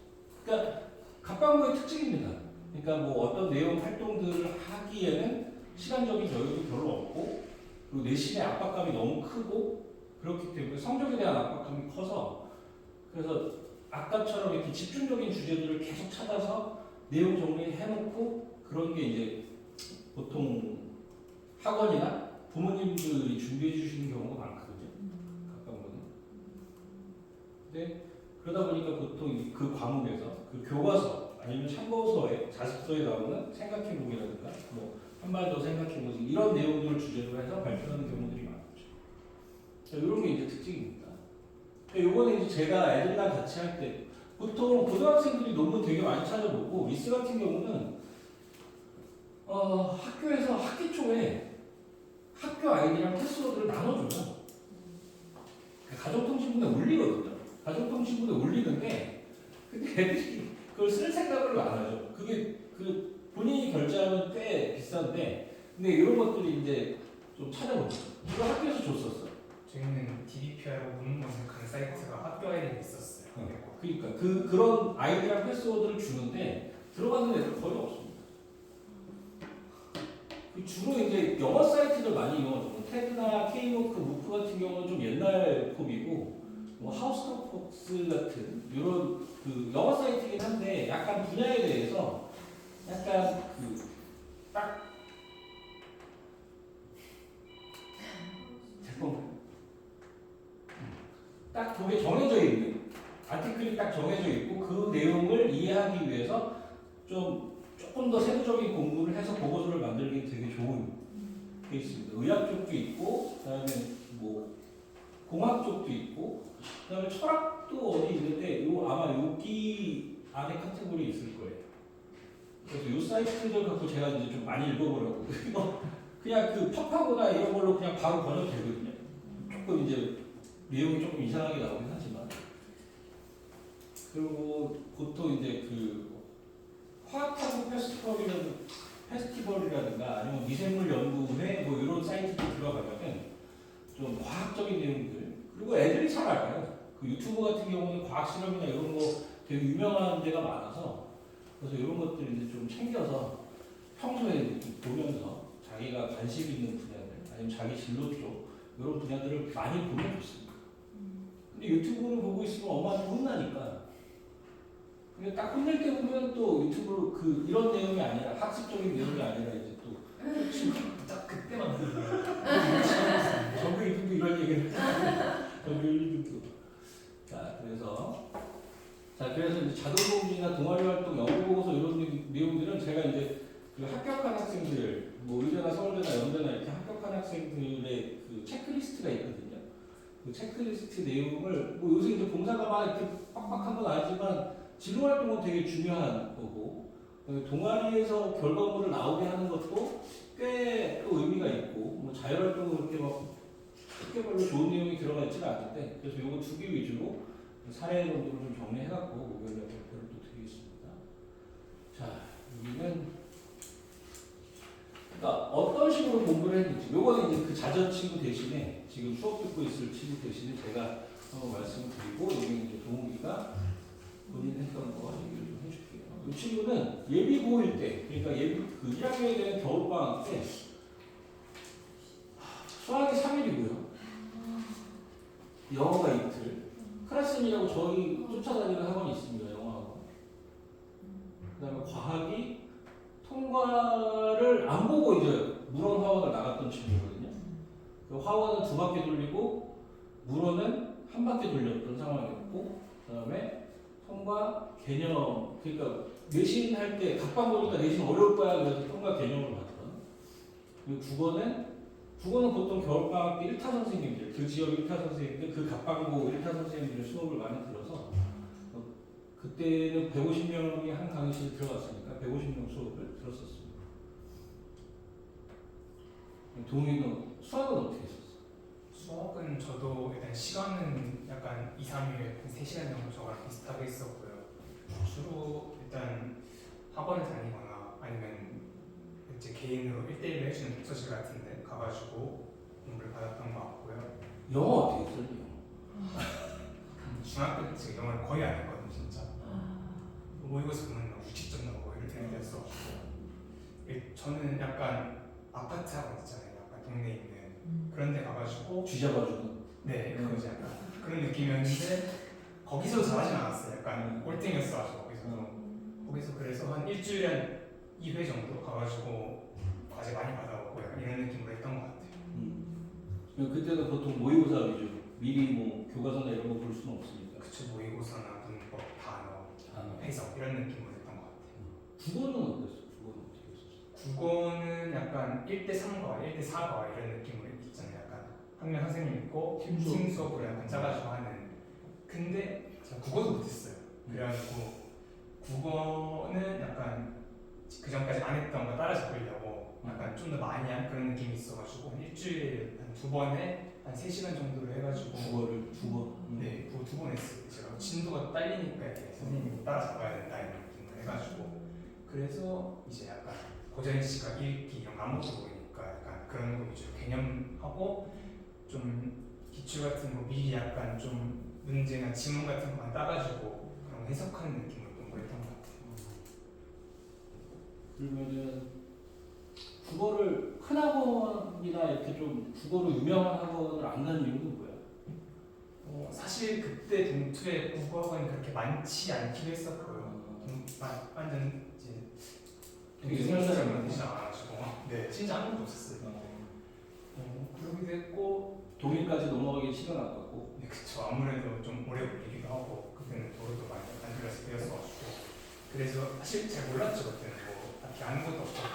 그러니까 각광고의 특징입니다. 그러니까 뭐 어떤 내용 활동들을 하기에는 시간적인 여유도 별로 없고 그리고 내신의 압박감이 너무 크고 그렇기 때문에 성적에 대한 압박감이 커서 그래서 아까처럼 이렇게 집중적인 주제들을 계속 찾아서 내용 정리해놓고 그런 게 이제 보통 학원이나 부모님들이 준비해 주시는 경우가 많거든요. 각광고는. 근데 그러다 보니까 보통 그 과목에서 그 교과서 아니면 참고서에 자습서에 나오는 생각해보기라든가 뭐 한 발 더 생각해보기 이런 내용들을 주제로 해서 발표하는 경우들이 많죠. 이런 게 이제 특징입니다. 요거는 이제 제가 애들이랑 같이 할 때 보통 고등학생들이 논문 되게 많이 찾아보고 미스 같은 경우는 학교에서 학기 초에 학교 아이들이랑 패스워드를 나눠줘요. 가정통신부에 올리거든요. 가정통신부에 올리는데 근데 애들이 그걸 쓸 생각을 안 하죠. 그게 그 본인이 결제하면 꽤 비싼데 근데 이런 것들이 이제 좀 찾아보죠. 이거 학교에서 줬었어. 저희는 DBPR로 논문 검색하는 사이트가 학교 아이들이 있었어요. 그러니까 그런 아이디랑 패스워드를 주는데 들어가는 애들 거의 없습니다. 주로 이제 영어 사이트들 많이 이용하죠. 테드나 K노크, 무프 같은 경우는 좀 옛날 폼이고 뭐 하우스토폭스 같은 이런 그 영어 사이트이긴 한데 약간 분야에 대해서 약간 그딱 딱 그게 정해져 있는 아티클이 딱 정해져 있고 그 내용을 이해하기 위해서 조금 더 세부적인 공부를 해서 보고서를 만들기 되게 좋은 게 있습니다. 의학 쪽도 있고 그다음에 뭐 공학 쪽도 있고 그다음에 철학도 어디 있는데 아마 여기 안에 카테고리 있을 거예요. 그래서 이 사이트들 갖고 제가 이제 좀 많이 읽어보려고 그냥 그 팝하거나 이런 걸로 그냥 바로 번역되거든요. 조금 이제 내용이 조금 이상하게 나오긴 하지만 그리고 보통 이제 그 화학탐구 페스티벌이라든가 아니면 미생물 연구회 뭐 이런 사이트들 들어가면은 좀 과학적인 내용들 그리고 애들이 잘 알아요. 그 유튜브 같은 경우는 과학 실험이나 이런 거 되게 유명한 데가 많아서 그래서 이런 것들 이제 좀 챙겨서 평소에 이제 보면서 자기가 관심 있는 분야들 아니면 자기 진로 쪽 이런 분야들을 많이 보면 좋습니다. 근데 유튜브를 보고 있으면 엄마한테 혼나니까 근데 딱 혼낼 때 보면 또 유튜브로 그 이런 내용이 아니라 학습적인 내용이 아니라 이제 또 딱 그때만 들어요. 정글 이분도 이런 얘기를 정글 이분도 그래서 이제 자동공부나 동아리 활동, 연구 보고서 이런 내용들은 제가 이제 그 합격한 학생들 뭐 의대나 서울대나 연대나 이렇게 합격한 학생들의 그 체크리스트가 있거든요. 그 체크리스트 내용을 뭐 요새 이제 봉사가 막 이렇게 빡빡한 건 아니지만 진로 활동은 되게 중요한 거고 동아리에서 결과물을 나오게 하는 것도 꽤 또 의미가 있고 뭐 자율활동은 그렇게 막 학교별로 좋은 내용이 들어가 있지는 않는데 그래서 요거 2개 위주로 사례 정도를 좀 정리해갖고 목요일에 발표를 또 드리겠습니다. 자 여기는 그러니까 어떤 식으로 공부를 했는지 요거는 이제 그 자전 친구 대신에 지금 수업 듣고 있을 친구 대신에 제가 한번 말씀을 드리고 여기 이제 동욱이가 본인 했던 거 얘기를 좀 해줄게요. 이 친구는 예비 고1 때, 그러니까 예비 그 1학년에 되는 겨울방학 때 수학이 3일이고요. 영어가 이틀. 크라슨이라고 저희 쫓아다니는 학원이 있습니다. 영어학원. 그 다음에 과학이 통과를 안 보고 이제 물원 화원을 나갔던 친구거든요. 그 화원은 2바퀴 돌리고 물원은 1바퀴 돌렸던 상황이었고 그 다음에 통과 개념 그러니까 내신 할 때 각방 보니까 내신 어려울 거야 그래서 통과 개념을 봤던 그리고 국어는 보통 겨울방학 때 1타 선생님들 그 지역 1타 선생님들 그 각방고 1타 선생님들의 수업을 많이 들어서 그때는 150명이 한 강의실에 들어갔으니까 150명 수업을 들었었습니다. 동희는 수학은 어떻게 했었어? 수학은 저도 일단 시간은 약간 2, 3일, 3시간 정도 저랑 비슷하게 했었고요. 주로 일단 학원을 다니거나 아니면 이제 개인으로 1대1로 해주는 독서실 같은 데 가가지고 공부를 받았던 것 같고요. 영어 어떻게 했어요? 중학교 때 제가 영어를 거의 안 했거든요, 진짜. 모의고사 보면 막 유치점 나오고 이럴 때였어. 저는 약간 아파트 학원 있잖아요. 약간 동네에 있는 그런 데 가가지고 쥐잡아주고. 네, 그거지 약간 그런 느낌이었는데 거기서 잘하진 않았어요. 약간 꼴등이었어가지고 거기서 그래서 한 일주일에 한 2회 정도 가가지고 과제 많이 받아오고 약간 이런 느낌으로 했던 것 같아요. 그때는 보통 모의고사 위주. 미리 뭐 교과서나 이런 거 볼 수는 없으니까. 그쵸, 모의고사나 문법, 단어, 아, 해석 이런 느낌으로 했던 것 같아요. 국어는 어땠어? 국어는 어떻게 했었어? 국어는 약간 1대 3과 1대 4과 이런 느낌으로 있잖아요. 약간 한 명 선생님 있고 팀 수업. 팀 수업으로 약간 짜가지고 하는. 근데 제가 국어도 못했어요. 그래가지고 국어는 약간 그 전까지 안 했던 거 따라잡으려고 약간 좀 더 많이 한 그런 느낌이 있어가지고 한 일주일에 한 2번에 한 3시간 정도를 해가지고 국어. 네, 그거 2번 했어요. 제가 진도가 딸리니까 이렇게 선생님이 따라잡아야 된다 이런 느낌을 해가지고 그래서 이제 약간 고전 시가 읽기 이런 거 아무것도 모르니까 약간 그런 거 위주로 개념하고 좀 기출 같은 거 미리 약간 좀 문제나 지문 같은 거만 따가지고 그런 거 해석하는 느낌으로 공부했던 것 같아요. 그러면은 국어를 큰 학원이나 이렇게 좀 국어로 유명한 학원을 안 가는 이유는 뭐야? 사실 그때 동투에 국어학원이 그렇게 많지 않기도 했었고요. 완전 이제 되게 생활사정만 되지 않아가지고 네, 진짜 아무것도 없었어요. 그러기도 했고 독일까지 넘어가기 시간 아깝고. 네, 그쵸. 아무래도 좀 오래 걸리기도 하고 그때는 도로도 많이 안 들려서 배웠어가지고 그래서 사실 잘 몰랐죠. 그때는 뭐 딱히 아는 것도 없었고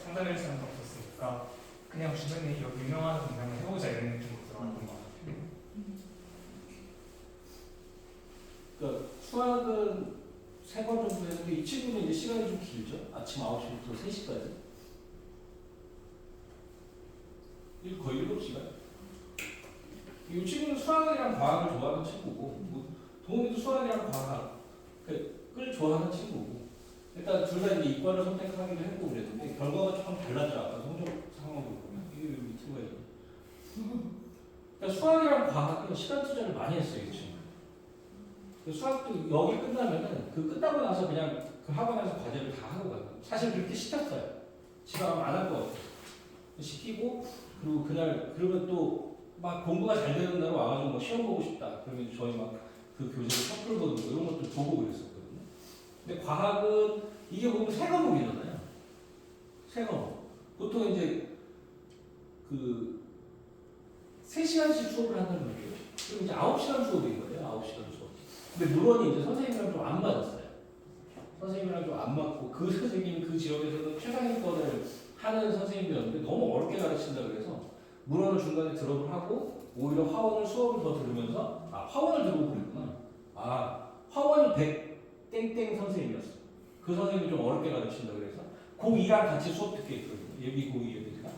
상담할 사람도 없었으니까 그냥 주변에 여기 유명한 동네를 해보자 이런 느낌으로 들어갔던 것 같아요. 그러니까 수학은 3번 정도 했는데 이 친구는 이제 시간이 좀 길죠? 아침 9시부터 3시까지. 거의 7시간. 이 친구는 수학이랑 과학을 좋아하는 친구고, 뭐 동욱이도 수학이랑 과학을 좋아하는 친구고, 일단 둘 다 이제 이과를 선택하기로 했고 그랬는데 결과가 조금 달랐죠. 아까 성적 상황을 보면 이게 왜 밑으로 해야 그러니까 수학이랑 과학은 시간 투자를 많이 했어요, 이 친구. 수학도 여기 끝나면은 그 끝나고 나서 그냥 그 학원에서 과제를 다 하고 가요. 사실 그렇게 시켰어요. 지금 안할 것 같아요. 시키고 그리고 그날 그러면 또 막 공부가 잘 되는 날 와가지고 뭐 시험 보고 싶다. 그러면 저희 막 그 교재를 셔플 보는 거 이런 것도 보고 그랬었거든요. 근데 과학은 이게 보면 새 과목이잖아요. 새 과목. 보통 이제 그 3시간씩 수업을 한다는 말이에요. 그럼 이제 9시간 수업인 거예요. 9시간 수업. 근데 물론 이제 선생님이랑 좀 안 맞았어요. 선생님이랑 좀 안 맞고 그 선생님이 그 지역에서는 최상위권을 하는 선생님이었는데 너무 어렵게 가르친다 그래서 물론은 중간에 드롭을 하고 오히려 화원을 수업을 더 들으면서 화원을 들고 그랬구나. 화원이 100땡땡 선생님이었어. 그 선생님이 좀 어렵게 가르친다 그래서 고2랑 같이 수업 듣게 했거든요. 예비 고2 애들이랑.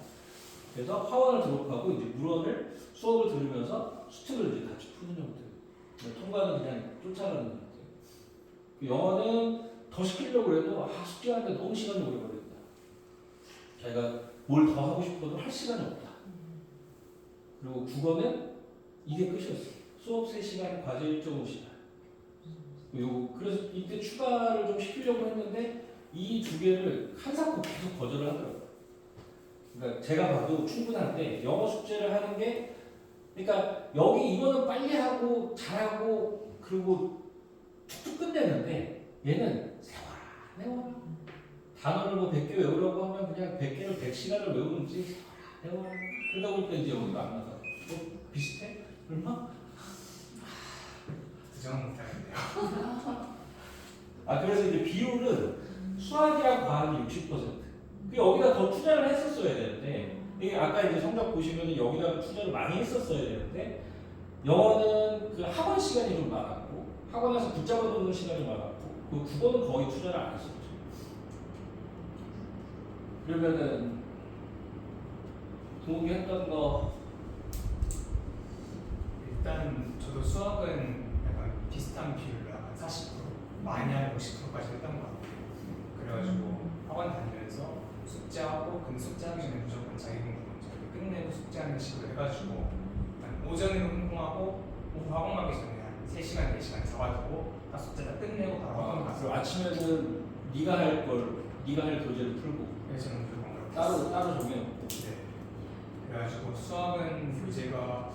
그래서 화원을 드롭하고 이제 물원을 수업을 들으면서 수특을 이제 같이 푸는 형태. 통과는 그냥 쫓아가는 형태. 영어는 더 시키려고 해도 숙제하는데 너무 시간이 오래 걸린다. 자기가 뭘 더 하고 싶어도 할 시간이 없다. 그리고 국어는 이게 끝이었어. 수업 3시간, 과제 1.5시간. 그래서 이때 추가를 좀 시키려고 했는데 이 두 개를 한사코 계속 거절을 하더라고요. 그러니까 제가 봐도 충분한데 영어 숙제를 하는 게 그러니까 여기 이거는 빨리 하고 잘하고 그리고 툭툭 끝내는데 얘는 세워라. 단어를 뭐 100개 외우려고 하면 그냥 100개를 100시간을 외우는지 세워라. 그러다 보니까 이제 여기가 안 나가. 비슷해? 얼마? 부정은 못하는데요. 그래서 이제 비율은 수학이랑 과학이 60%. 그 여기다 더 투자를 했었어야 되는데 이게 아까 이제 성적 보시면은 여기다 투자를 많이 했었어야 되는데 영어는 그 학원 시간이 좀 많았고 학원에서 붙잡아 놓는 시간이 많았고 그 국어는 거의 투자를 안 했었죠. 그러면은 동욱이 했던 거 일단 저도 수학은 약간 비슷한 비율로 한 40%. 많이 한 50%까지 했던 것 같아요. 그래가지고 학원 다니면서 숙제하고 근데 숙제하기 전에 무조건 자기 공부 먼저 이렇게 끝내고 숙제하는 식으로 해가지고 오전에는 공부하고 오후 학원 가기 전에 한 3시간, 4시간 잡아두고 다 숙제 다 끝내고 바로 학원 가서 그리고 아침에는 네가 할 교재를 풀고 그래서 저는 그런 걸 따로 정해놓고. 네. 그래가지고 수학은 교재가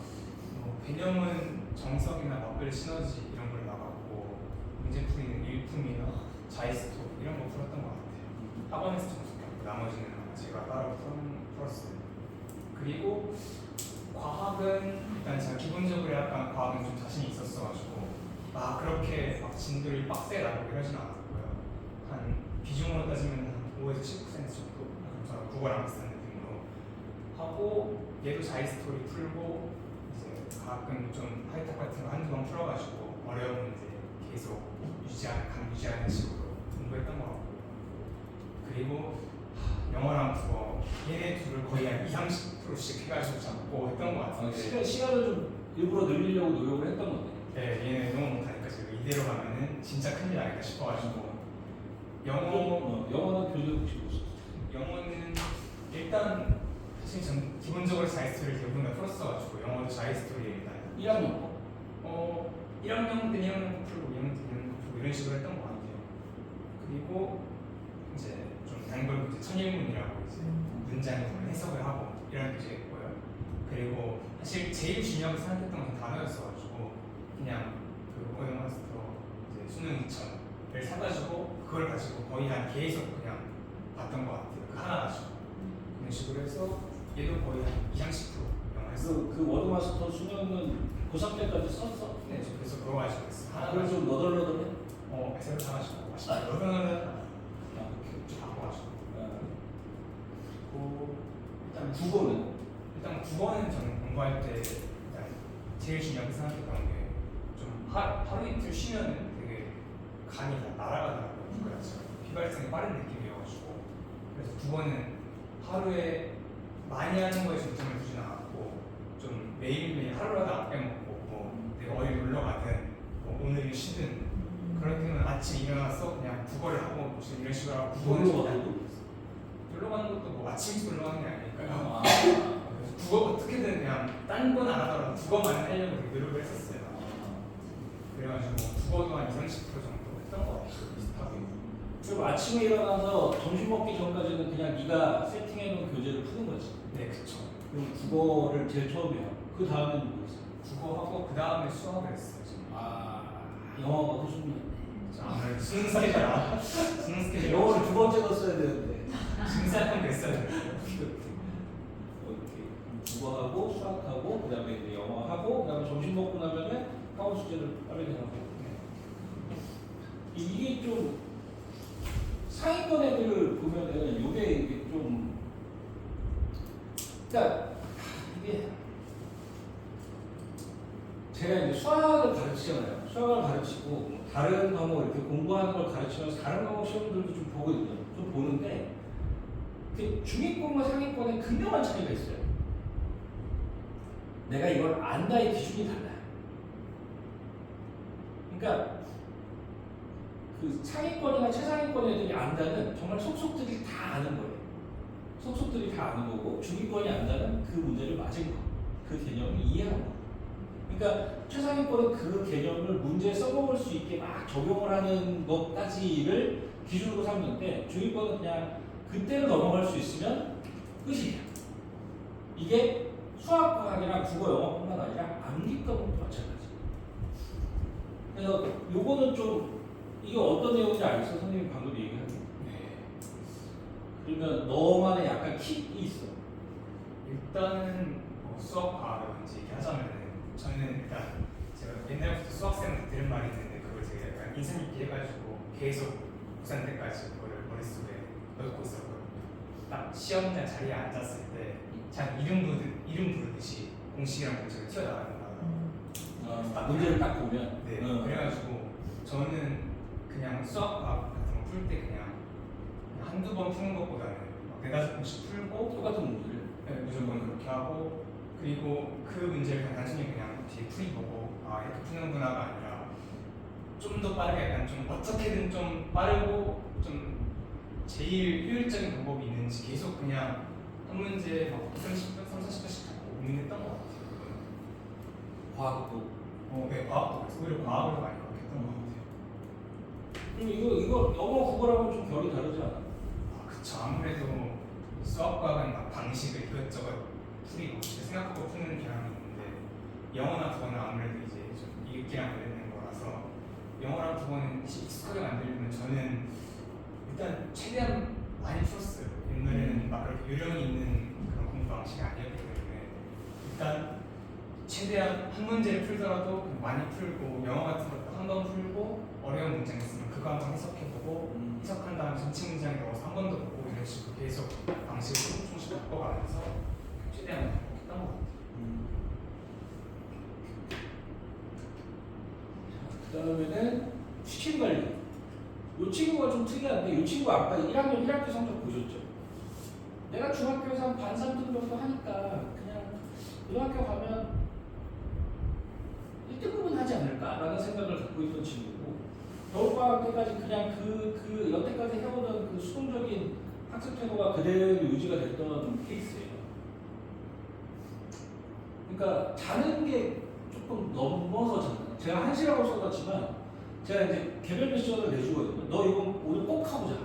개념은 정석이나 막별 시너지 이런 걸 나갔고 문제풀이는 일품이나 자이스톡 이런 거 풀었던 것 같아요. 학원에서 정석했고 나머지는 아마 제가 따로 풀었어요. 그리고 과학은 일단 제가 기본적으로 약간 과학은 좀 자신이 있었어가지고 그렇게 막 진도를 빡세게 나가고 이러진 않았고요. 한 비중으로 따지면 한 5에서 10% 정도 그래서 국어랑 비슷한 느낌으로 하고 얘도 자이스토리 풀고 이제 가끔 좀 하이탑 같은 거 한두 번 풀어가지고 어려운 문제 계속 감 유지하는 식으로 공부했던 것 같고요. 그리고 영어랑 국어 얘네 둘을 거의 한 20-30%씩 해가지고 잡고 했던 것 같은데 시간을 좀 일부러 늘리려고 노력을 했던 건데. 네, 얘네 너무 못하니까 제가 이대로 가면은 진짜 큰일 나겠다 싶어가지고 영어는 교재 보시고 있었어. 영어는 일단 사실 전 기본적으로 자이스토리를 대부분 다 풀었어가지고 영어도 자이스토리에 일단 1학년 거. 1학년 때 2학년 거 풀고 2학년 때 2학년 거 풀고 이런 식으로 했던 것 같아요. 그리고 이제 좀 단골 문제 천일문이라고 이제 문장에 보면 해석을 하고 이런 문제가 있고요. 그리고 사실 제일 중요하게 생각했던 건 단어였어가지고 그냥 그 오영 마스터 이제 수능 2000을 사가지고 그걸 가지고 거의 한 계속 그냥 봤던 것 같아요. 그 하나 가지고 그런 식으로 해서 얘도 거의 한 20-10% 영어 했어요. 그 워드마스터 수능은 고3 때까지 썼어? 네, 저 그래서 그거 가지고 했어요. 하나 그럼 좀 너덜너덜해? 새로 사가지고 맛있게 너덜너덜 쭉 바꿔가지고 일단 국어는? 일단 국어는 저는 공부할 때 일단 제일 중요하게 생각했던 게 좀 하루 이틀 쉬면은 되게 감이 다 날아가더라고요. 국어 자체가 피발성이 빠른 느낌이어가지고 그래서 국어는 하루에 많이 하는 거에 중점을 두진 않았고 좀 매일매일 하루라도 안 빼먹고 내가 어디 놀러 가든 오늘 쉬든 그럴 때는 아침에 일어나서 그냥 국어를 하고 무슨 이런 식으로 하고 국어는 놀러 가는 것도 뭐 아침 놀러 가는 게 아니니까요. 그래서 국어 어떻게든 그냥 딴 건 안 하더라도 국어만 하려고 되게 노력을 했었어요. 그래가지고 국어도 한 20-30% 정도 했던 것 같아요. 비슷하게. 그리고 아침에 일어나서 점심 먹기 전까지는 그냥 네가 세팅해놓은 교재를 푸는 거지. 네, 그쵸. 그럼 국어를 제일 처음에 하고 그 다음에는 뭐 했어? 국어하고 그 다음에 수학을 했어요. 저는. 영어가 후순위였네. 아무래도 수능 스케줄이라 수능 스케줄 영어를 두 번째 넣었어야 되는데. 심사평 됐어요. 이렇게 국어하고 수학하고 그 다음에 이제 영어하고 그 다음에 점심 먹고 나면은 학원 숙제를 빠르게 하고. 이게 좀 상위권 애들을 보면은 이게 좀 그러니까 이게 제가 이제 수학을 가르치잖아요. 수학을 가르치고 다른 과목 이렇게 공부하는 걸 가르치면서 다른 과목 시험들도 좀 보거든요. 좀 보는데 중위권과 상위권에 극명한 차이가 있어요. 내가 이걸 안다의 기준이 달라요. 그러니까 그 상위권이나 최상위권 애들이 안다는 정말 속속들이 다 아는 거예요. 속속들이 다 아는 거고 중위권이 안다는 그 문제를 맞은 거, 그 개념을 이해한 거. 그러니까 최상위권은 그 개념을 문제에 써먹을 수 있게 막 적용을 하는 것까지를 기준으로 삼는데 중위권은 그냥 그때를 넘어갈 수 있으면 끝이에요. 이게 수학, 과학이나 국어, 영어뿐만 아니라 암기 과목도 마찬가지. 그래서 요거는 좀 이게 어떤 내용인지 알겠어? 선생님이 방금 얘기한 게. 네. 그러면 너만의 약간 킥이 있어. 일단은 수학 과학을 먼저 얘기하자면은 저는 일단 제가 옛날부터 수학생한테 들은 말이 있는데 그걸 제가 약간 인상 깊게 해가지고 계속 고3 때까지 그거를 머릿속에 넣고 있었거든요. 딱 시험날 자리에 앉았을 때 잘 이름 부르듯이 공식이랑 문제가 튀어나가는 거예요. 문제를 딱 보면. 네. 그래가지고 저는 그냥 수학 과학 같은 거 풀 때 그냥 한두 번 푸는 것보다는 막 4-5번씩 풀고 똑같은 문제를. 네, 무조건 그렇게 하고 그리고 그 문제를 그냥 단순히 그냥 뒤에 풀이 보고 이렇게 푸는구나가 아니라 좀 더 빠르게 약간 좀 어떻게든 좀 빠르고 좀 제일 효율적인 방법이 있는지 계속 그냥 한 문제 막 30분, 40분씩 듣고 고민했던 것 같아요. 과학도. 네, 과학도 그래서 오히려 과학을 많이 가르쳤던 것 같아요. 그리고 이거 영어 국어랑은 좀 결이 다르지 않아? 아, 그쵸. 아무래도 수학과는 막 방식을 이것저것 풀이고 생각하고 푸는 경향이 있는데 영어나 국어는 아무래도 이제 좀 읽기랑 관련된 거라서 영어랑 국어는 익숙하게 만들려면 저는 일단 최대한 많이 풀었어요. 옛날에는 막 그렇게 요령이 있는 그런 공부 방식이 아니었기 때문에 일단 최대한 한 문제를 풀더라도 그냥 많이 풀고 영어 같은 것도 한 번 풀고 어려운 문장 있으면 그거 한번 해석해보고 해석한 다음에 전체 문장에 넣어서 한 번 더 보고 이런 식으로 계속 방식을 조금씩 바꿔가면서 최대한 했던 것 같아요. 그 다음에는 시킨 관리. 이 친구가 좀 특이한데 이 친구 아까 1학년 1학기 성적 보셨죠? 내가 중학교에서 한 반 3등 정도 하니까 그냥 고등학교 가면 1등급은 하지 않을까라는 생각을 갖고 있던 친구고 겨울방학 때까지 그냥 그 여태까지 해오던 그 수동적인 학습 태도가 그대로 유지가 됐던 케이스예요. 그러니까 자는 게 조금 넘어서 잤나. 제가 1시라고 써놨지만 제가 이제 개별 미션을 내주거든요. 너 이거 오늘 꼭 하고 자.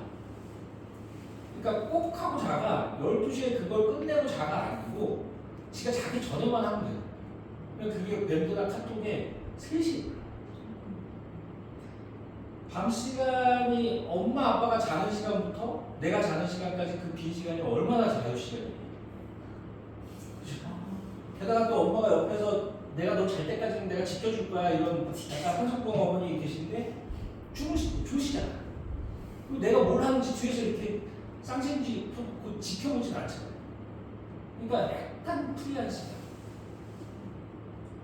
그러니까 꼭 하고 자가 12시에 그걸 끝내고 자가 아니고 지가 자기 전에만 하면 돼요. 그러니까 그게 밴드나 카톡에 3시. 밤 시간이 엄마 아빠가 자는 시간부터 내가 자는 시간까지 그 빈 시간이 얼마나 자유시간이에요. 게다가 또 엄마가 옆에서 내가 너 잘 때까지는 내가 지켜줄 거야 이런 약간 한석봉 어머니 계신데 주무시잖아. 그리고 내가 뭘 하는지 뒤에서 이렇게 쌍생지 지켜보진 않잖아요. 그러니까 약간 프리한 시간.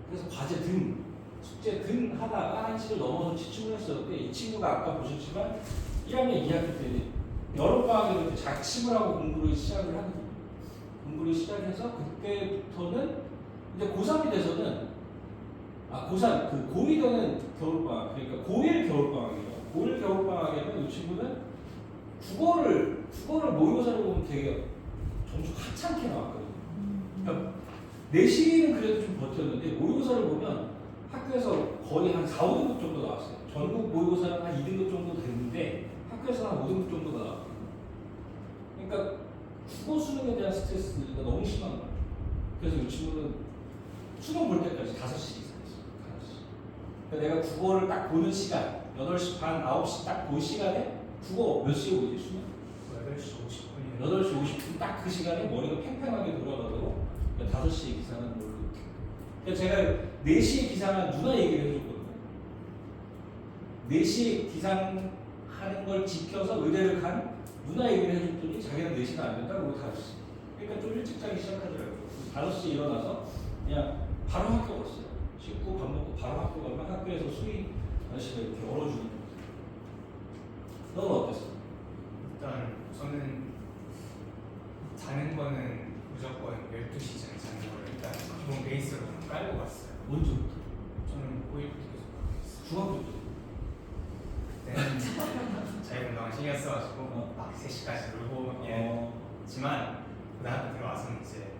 그래서 과제 등, 숙제 등 하다가 1시를 넘어서 지침을 했었는데 이 친구가 아까 보셨지만 1학년 2학기 때 여름방학에 작심을 하고 공부를 시작을 하거든요. 공부를 시작해서 그때부터는 이제 고3이 돼서는 고3, 그 고2 되는 겨울방학, 그러니까 고1 겨울방학이에요. 고1 겨울방학에는 이 친구는 국어를 모의고사로 보면 되게 점수 하찮게 나왔거든요. 그러니까 내신은 그래도 좀 버텼는데 모의고사를 보면 학교에서 거의 한 4, 5등급 정도 나왔어요. 전국 모의고사는 한 2등급 정도 됐는데 학교에서 한 5등급 정도가 나왔거든요. 그러니까 국어 수능에 대한 스트레스가 너무 심한 거예요. 그래서 이 친구는 수능 볼 때까지 5시 이상 했어요. 5시. 그러니까 내가 국어를 딱 보는 시간, 8시 반, 9시 딱 그 시간에 국어 몇 시에 오지 수능? 8시 50분이요. 8시 50분 딱 그 시간에 머리가 팽팽하게 돌아가도록 5시에 기상하는 걸로. 그러니까 제가 4시에 기상한 누나 얘기를 해줬거든요. 4시에 기상하는 걸 지켜서 의대를 간 누나 얘기를 해줬더니 자기는 4시는 안 된다 그러고 5시. 그러니까 좀 일찍 자기 시작하더라고요. 5시에 일어나서 그냥 바로 학교 갔어요. 씻고 밥 먹고 바로 학교 가면 학교에서 수희 아저씨가 이렇게 열어주는 거죠. 너는 어땠어? 일단 저는 자는 거는 무조건 12시 전에 자는 거를 일단 기본 베이스로 좀 깔고 갔어요. 언제부터? 저는 고1부터 계속 그렇게 했어요. 중학교 때. 그때는 자유분방을 신경 써가지고 막 3시까지 놀고 했지만 고등학교 들어와서는 이제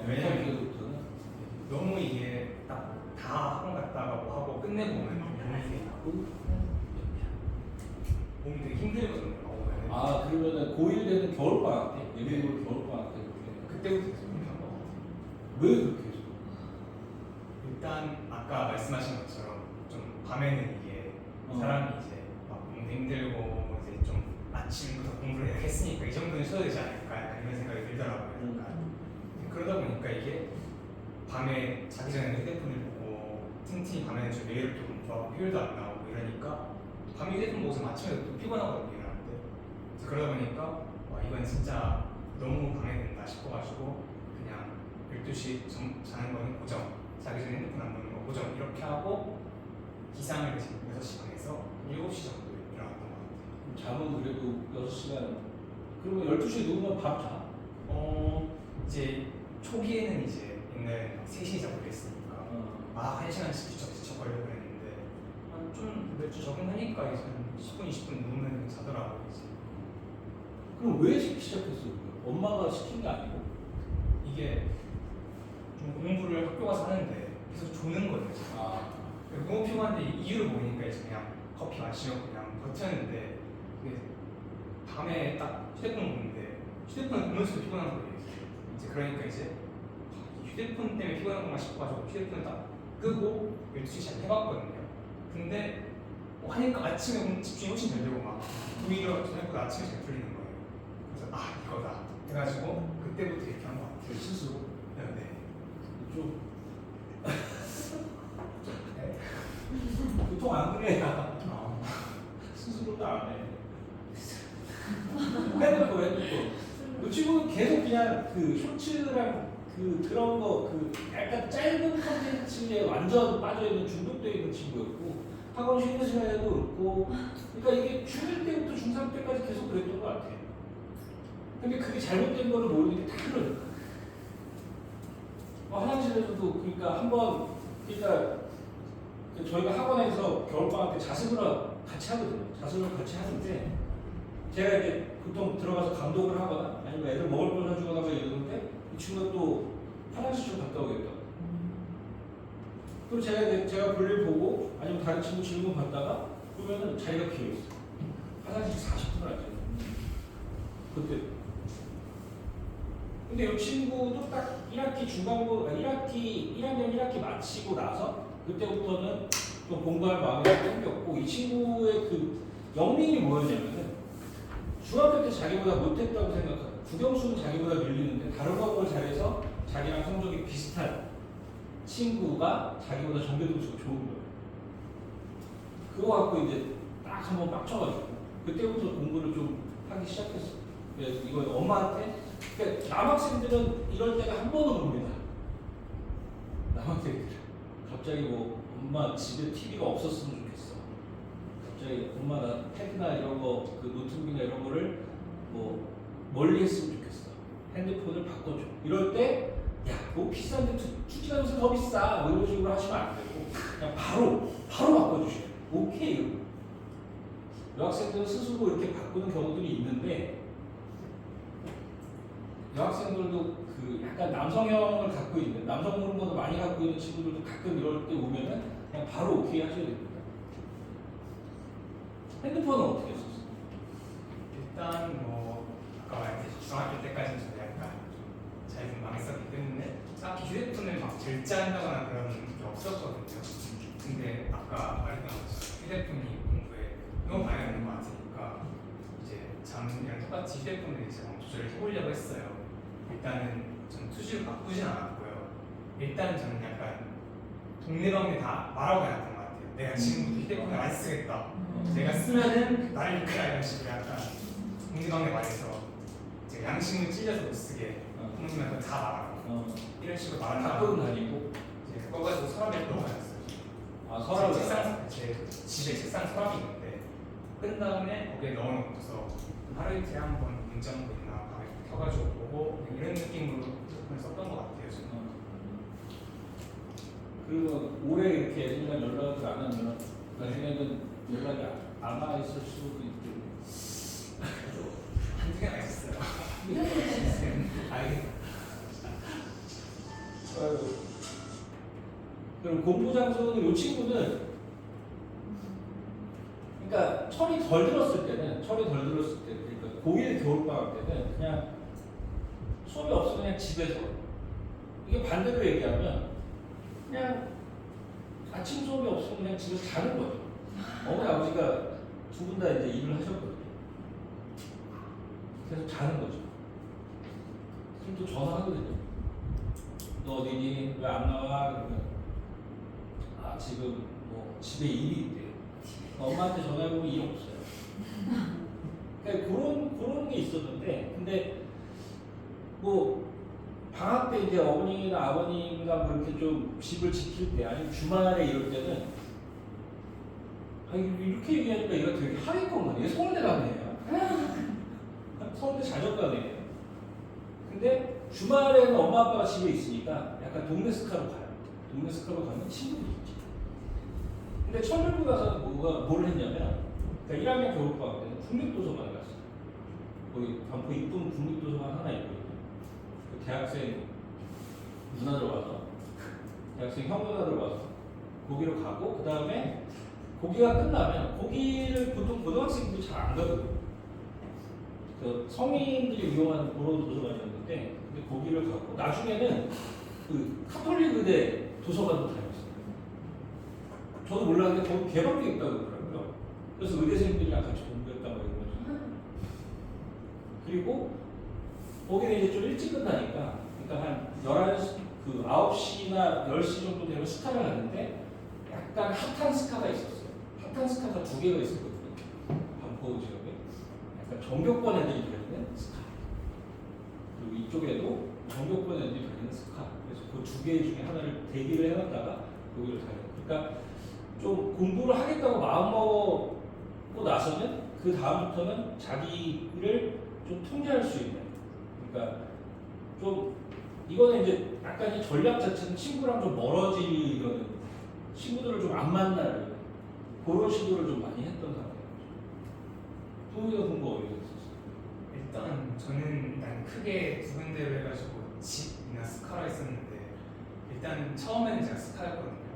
왜냐면 때부터는 너무 이게 딱 다 학원 갔다가 뭐 하고 끝내고 오면 몸이 되게 힘들거든요. 그러면은 고1 되는 겨울방학 때 예비고 겨울방학 때 그렇게 그때부터 계속 그렇게 한거 같아요. 왜 그렇게 했어? 일단 아까 말씀하신 것처럼 좀 밤에는 이게 사람이 이제 막 몸도 힘들고 이제 좀 아침부터 공부를 했으니까 이 정도는 쉬어야 되지 않을까 약간 이런 생각이 들더라고요. 약간. 그러다 보니까 이게 밤에 자기 전에 휴대폰을 보고 틈틈이 밤에는 좀 뇌를 좀 좋아하고 효율도 안 나오고 이러니까 밤에 휴대폰 보고서 아침에 또 피곤하거든요. 일어날 때. 그래서 그러다 보니까 와 이건 진짜 너무 방해된다 싶어가지고 그냥 12시 자는 거는 고정, 자기 전에 핸드폰 안 보는 거 고정 이렇게 하고 기상을 대신 6시 반에서 7시 정도에 일어났던 것 같아요. 잠은 그래도 6시간. 그러면 12시에 누우면 밤 자? 이제 초기에는 이제 옛날에 막 3시에 자고 그랬으니까 막 1시간씩 뒤척뒤척 걸려고 그랬는데 한 좀 몇 주 적응하니까 이제 한 10분, 20분 누우면 자더라고요. 이제. 그럼 왜 시작했어요? 엄마가 시킨 게 아니고? 이게 좀 공부를 학교 가서 하는데 계속 조는 거예요. 아, 너무 피곤한데 이유를 모르니까 이제 그냥 커피 마시고 그냥 버텼는데 이게 밤에 딱 휴대폰 보는데 휴대폰을 보면서도 피곤한 거예요. 이제 그러니까 이제 휴대폰 때문에 피곤한 건가 싶어가지고 휴대폰을 딱 끄고 12시 시작 해봤거든요. 근데 하니까 아침에 집중이 훨씬 잘 되고 막 오히려 저녁보다 아침에 잘 풀리는 거예요. 그래서 아 이거다 해가지고 그때부터 이렇게 한 것 같아요. 스스로? 네. 좀 보통 안 그래. 스스로도 안 해. 핸드폰. 그 친구는 계속 그냥 그 쇼츠랑 그런 거 약간 짧은 컨텐츠에 완전 빠져있는 중독되어 있는 친구였고 학원 쉬는 시간에도 그렇고 그러니까 이게 중1 때부터 중3 때까지 계속 그랬던 것 같아요. 근데 그게 잘못된 거를 모르는 게 다 그러니까. 화장실에서도 그러니까 한번 그러니까 저희가 학원에서 겨울방학 때 자습을 같이 하거든요. 자습을 같이 하는데 제가 이제 보통 들어가서 감독을 하거나 아니면 애들 먹을 걸 사주거나 뭐 이러는데 이 친구가 또 화장실 좀 갔다 오겠다. 그럼 제가 볼일 보고 아니면 다른 친구 질문 받다가 그러면은 자기가 비어 있어. 화장실 40분을 앉아. 그때. 근데 이 친구도 딱 1학기 중간고 1학년 1학기 마치고 나서 그때부터는 좀 공부할 마음이 생겼고 이 친구의 그 영민이 뭐였냐면은 중학교 때 자기보다 못했다고 생각하고 국영수는 자기보다 밀리는데 다른 과목을 잘해서 자기랑 성적이 비슷한 친구가 자기보다 전교 점수가 좋은 거예요. 그거 갖고 이제 딱 한번 빡쳐가지고 그때부터 공부를 좀 하기 시작했어요. 그래서 이거 엄마한테 그러니까 남학생들은 이럴 때가 한 번은 옵니다. 남학생들 갑자기 뭐 엄마 집에 TV가 없었으면 좋겠어. 갑자기 엄마 나 패드나 이런 거 그 노트북이나 이런 거를 뭐 멀리 했으면 좋겠어. 핸드폰을 바꿔줘. 이럴 때 야, 그거 비싼데 투지하면서 더 비싸. 뭐 이런 식으로 하시면 안 되고 그냥 바로 바꿔주셔야 돼. 오케이. 여학생들은 스스로 이렇게 바꾸는 경우들이 있는데 여학생들도 그 약간 남성형을 갖고 있는 남성 호르몬을 많이 갖고 있는 친구들도 가끔 이럴 때 오면은 그냥 바로 오케이 하셔야 됩니다. 핸드폰은 어떻게 했었어요? 일단 뭐 아까 말했듯이 중학교 때까지는 저도 약간 좀 자유분방했었기 때문에 딱히 휴대폰을 막 절제한다거나 그런 게 없었거든요. 근데 아까 말했던 것처럼 휴대폰이 공부에 너무 방해되는 것 같으니까 이제 잠이랑 똑같이 휴대폰을 이제 조절을 해보려고 했어요. 일단은 전 투지를 바꾸진 않았고요. 일단 저는 약간 동네방네 다 말하고 다녔던 것 같아요. 내가 지금부터 휴대폰을 안 쓰겠다. 내가 쓰면은 나를 이끌어 이런 식으로 약간 동네방네 말해서 이제 양심을 찔려서 못 쓰게 부모님한테 다 말하고 이런 식으로 말을 가끔 다니고 이제 그거 가지고 서랍에 넣어놨어요. 아 서랍을 제 집에 책상 서랍이 있는데 끝 다음에 거기에 넣어놓고서 하루 이틀에 한번 문자한 거 있나 밤에 켜가지고 보고 이런 느낌으로 휴대폰을 썼던 것 같아요. 저는. 그리고 오래 이렇게 애들이랑 연락을 안 하면 나중에는 연락이 안 와 있을 수도 있고 한두 개가 있었어요. 알겠다. 그럼 공부 장소는 이 친구는 그러니까 철이 덜 들었을 때 그러니까 고1 겨울방학 때는 그냥 수업이 없으면 그냥 집에서 이게 반대로 얘기하면 그냥 아침 수업이 없으면 그냥 집에서 자는 거죠. 어머니 아버지가 두 분 다 이제 일을 하셨거든요. 그래서 자는 거죠. 그럼 또 전화하거든요. 너 어디니? 왜 안 나와? 그러면 아 지금 뭐 집에 일이 있대요. 엄마한테 전화해보면 일 없어요. 그러니까 그런 게 있었는데 근데 뭐 방학 때 이제 어머니나 아버님과 뭐 이렇게 좀 집을 지킬 때 아니면 주말에 이럴 때는 이렇게 얘기하니까 얘가 되게 하위권이에요. 얘 서울대 가는 애야. 서울대 자전거네요. 근데 주말에는 엄마 아빠가 집에 있으니까 약간 동네 스카로 가요. 동네 스카로 가면 친구들이 있지. 근데 근데 천일고 가서는 뭘 했냐면, 그러니까 1학년 겨울방학 때는 국립도서관에 갔어요. 거기 반포 이쁜 국립도서관 하나 있거든요. 그 대학생 누나들 와서, 대학생 형 누나들 와서 거기로 가고, 그 다음에 거기가 끝나면 거기를 보통 고등학생들이 잘 안 가거든요. 그 성인들이 이용하는 그런 도서관이었는데, 근데 거기를 가고 나중에는 그 카톨릭 의대 도서관도 다녔어요. 저도 몰랐는데 거기 개방돼 있다고 그러더라고요. 그래서 의대생들이랑 같이 공부했단 말이에요. 그리고 거기는 이제 좀 일찍 끝나니까, 그러니까 한 11시, 9시나 10시 정도 되면 스카를 하는데 약간 핫한 스카가 있었어요. 핫한 스카가 2개가 있었거든요. 반포 지역에. 약간 전교권 애들이 다니는 스카. 그리고 이쪽에도 전교권 애들이 다니는 스카. 그래서 그 2개 중에 하나를 대기를 해놨다가 거기를 다녀요. 그러니까 좀 공부를 하겠다고 마음먹고 나서는 그 다음부터는 자기를 좀 통제할 수 있는, 그러니까 좀 이거는 이제 약간 이 전략 자체는 친구랑 좀 멀어지려는, 친구들을 좀 안 만나는 그런 시도를 좀 많이 했던 상태예요. 도우이가 공부 어디서 했었어요? 일단 저는 크게 2군데로 해가지고 집이나 스카라 했었는데, 일단 처음에는 제가 스카였거든요.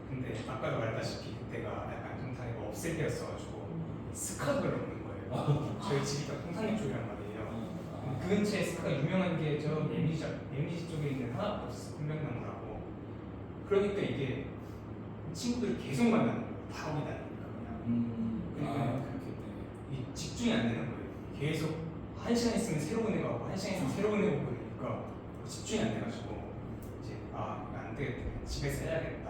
근데 아까도 말했다시피 그때가 약간 동탄이가 없을 때였어가지고 스카가 없는 거예요. 저희 집이 딱 동탄역 쪽이란 말이에요. 그 근처에 스카가 유명한 게 저 예미지 쪽에 있는 하나밖에 없었어. kun명나무라고. 그러니까 이게 친구들을 계속 만나는 거예요. 다 거기 다니니까 그냥. 그러니까 이 집중이 안 되는 거예요. 계속 1시간 있으면 새로운 애가 오고 1시간 있으면 새로운 애가 오고 그러니까 집중이 안 돼가지고 이제 안 되겠다. 집에서 해야겠다.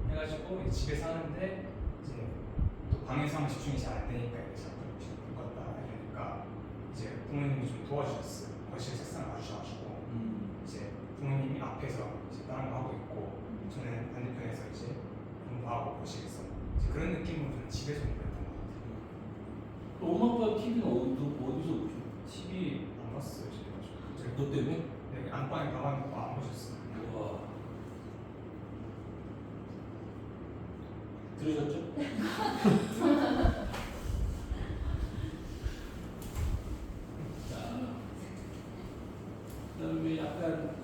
해가지고 이제 집에서 하는데 이제 또 방에서 하면 집중이 잘 안 되니까 이제 자꾸 물 껐다 이러니까 이제 부모님이 좀 도와주셨어요. 거실 책상 와주셔가지고 이제 부모님이 앞에서 이제 다른 거 하고 있고 저는 반대편에서 이제 공부하고 거실에서 이제 그런 느낌으로 저는 집에서 공부했던 것 같아요. 엄마 아빠 TV는 어디서 보죠? TV 안 봤어요 집에. 너 때문에? 네, 안방에 가봐놓고 안 보셨어요. 와. 들으셨죠? 자, 그다음에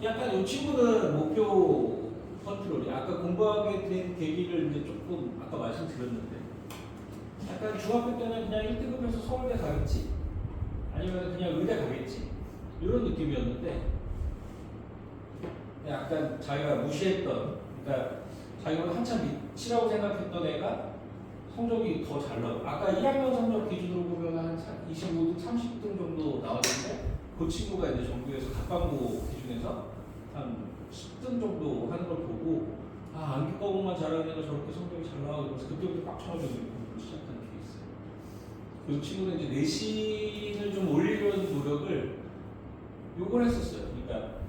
약간 이 친구는 목표 컨트롤이 아까 공부하게 된 계기를 이제 조금 아까 말씀드렸는데, 약간 중학교 때는 그냥 1등급에서 서울대 가겠지, 아니면 그냥 의대 가겠지 이런 느낌이었는데, 약간 자기가 무시했던, 그러니까 자기가 한참 밑이라고 생각했던 애가 성적이 더 잘 나오고, 아까 1학년 성적 기준으로 보면 한 25등, 30등 정도 나왔는데 그 친구가 이제 전국에서 각광고 기준에서 한 10등 정도 하는 걸 보고, 암기 과목만 잘하는 애가 저렇게 성적이 잘 나오고, 그래서 그때부터 빡 쳐가지고 공부를 시작하는 케이스. 그 친구는 이제 내신을 좀 올리려는 노력을 요걸 했었어요. 그러니까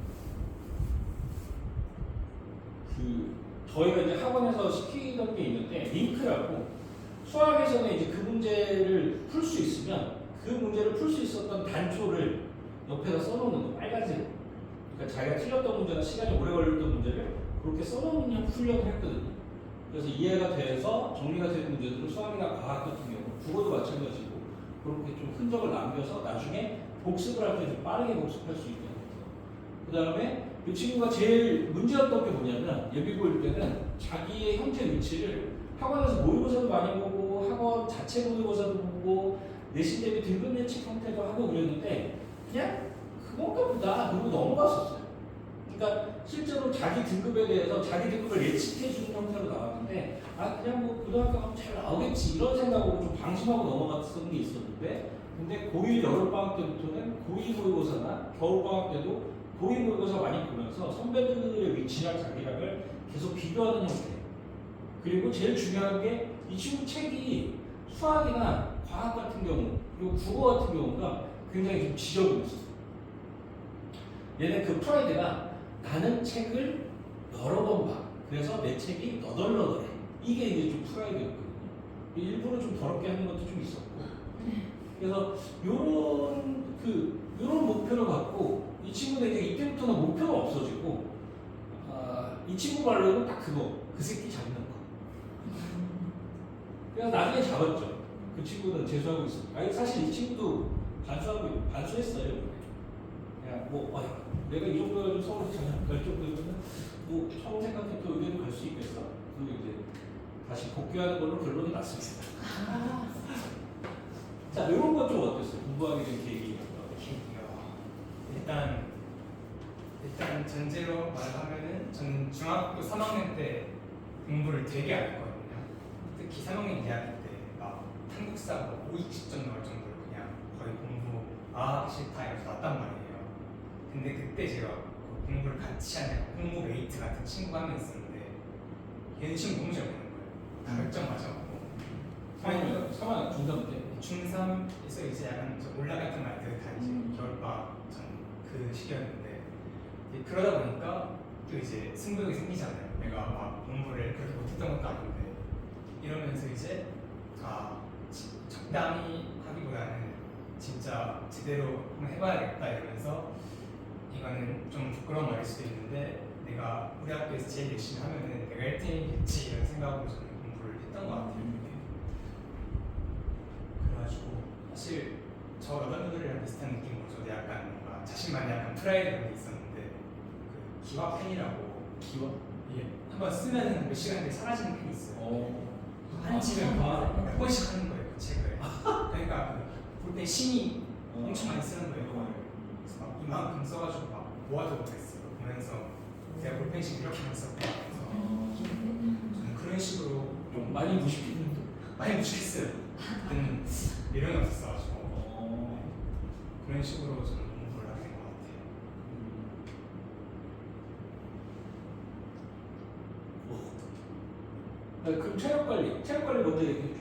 저희가 이제 학원에서 시키던 게 있는데, 링크라고 수학에서는 이제 그 문제를 풀 수 있으면 그 문제를 풀 수 있었던 단초를 옆에다 써놓는 거, 빨간색. 그러니까 자기가 틀렸던 문제나 시간이 오래 걸렸던 문제를 그렇게 써놓는 훈련을 했거든요. 그래서 이해가 돼서 정리가 되는 문제들은 수학이나 과학 같은 경우, 국어도 마찬가지고 그렇게 좀 흔적을 남겨서 나중에 복습을 할 때 좀 빠르게 복습할 수 있게. 그 다음에 이 친구가 제일 문제였던 게 뭐냐면, 예비고일 때는 자기의 현재 위치를 학원에서 모의고사도 많이 보고 학원 자체 모의고사도 보고 내신 대비 등급 예측 형태도 하고 그랬는데 그냥 그건가 보다 그러고 넘어갔었어요. 그러니까 실제로 자기 등급에 대해서 자기 등급을 예측해 주는 형태로 나왔는데, 그냥 뭐 고등학교 가면 잘 나오겠지 이런 생각으로 좀 방심하고 넘어갔던 게 있었는데, 근데 고1 여름방학 때부터는 고2 모의고사나 겨울방학 때도 고2 모의고사 많이 보면서 선배들의 위치랑 자기랑을 계속 비교하는 형태. 그리고 제일 중요한 게 이 친구 책이 수학이나 과학 같은 경우, 그리고 국어 같은 경우가 굉장히 좀 지저분해 있어요. 얘는 그 프라이드가 나는 책을 여러 번 봐. 그래서 내 책이 너덜너덜해. 이게 이제 좀 프라이드였거든요. 일부러 좀 더럽게 하는 것도 좀 있었고. 그래서 요런 목표를 갖고 이 친구는 이제 이때부터는 목표가 없어지고, 이 친구 말로는 딱 그거, 그 새끼 잡는 거. 그래서 나중에 잡았죠. 그 친구는 재수하고 있습니다. 아니 사실 이 친구도 반수했어요. 그냥 뭐 내가 이 정도면 서울에 전학 갈 정도면 뭐 처음 생각했던 의대로 갈 수 있겠어. 그리고 이제 다시 복귀하는 걸로 결론이 났습니다. 자, 이런 건 좀 어땠어요? 공부하게 된 계기. 일단 전제로 말하면은 저는 중학교 3학년 때 공부를 되게 안 했거든요. 특히 3학년 2학기 때 막 한국사 5, 60점 나올 정도로 그냥 거의 공부 싫다 이래서 났단 말이에요. 근데 그때 제가 그 공부를 같이 하는 공부 메이트 같은 친구가 한 명 있었는데 얘는 시험 너무 잘 보는 거예요. 다 100점 맞아갖고 3학년 중간 때. 중3에서 이제 약간 좀 올라갔던 말들 다 이제 겨울방학 전 그 시기였는데 이제 그러다 보니까 또 이제 승부욕이 생기잖아요. 내가 막 공부를 그렇게 못했던 것도 아닌데 이러면서 이제 적당히 하기보다는 진짜 제대로 한번 해봐야겠다 이러면서 이거는 좀 부끄러운 말일 수도 있는데 내가 우리 학교에서 제일 열심히 하면은 내가 1등이겠지 이런 생각으로 저는 공부를 했던 것 같아요. 그래가지고 사실 저 여자분들이랑 비슷한 느낌으로 저도 약간 뭔가 자신만의 약간 프라이드 그런 게 있었는데 그 기와 펜이라고 기와? 이게 한번 쓰면은 몇 시간 뒤에 사라지는 펜이 있어요. 한 집에 몇 번씩 하는 거예요 그 책을. 그러니까 그 볼펜 신이 엄청 많이 쓰는 거예요. 그래서 막 이만큼 써가지고 막 모아두고 그랬어요. 보면서 제가 볼펜식 이렇게만 썼고 저는 그런 식으로 좀 많이 무식했는데. 많이 무식했어요. 그때는 미련이 없었어가지고 그런 식으로 저는 공부를 하게 된 것 같아요. 그럼 체력 관리 먼저 얘기해 줘.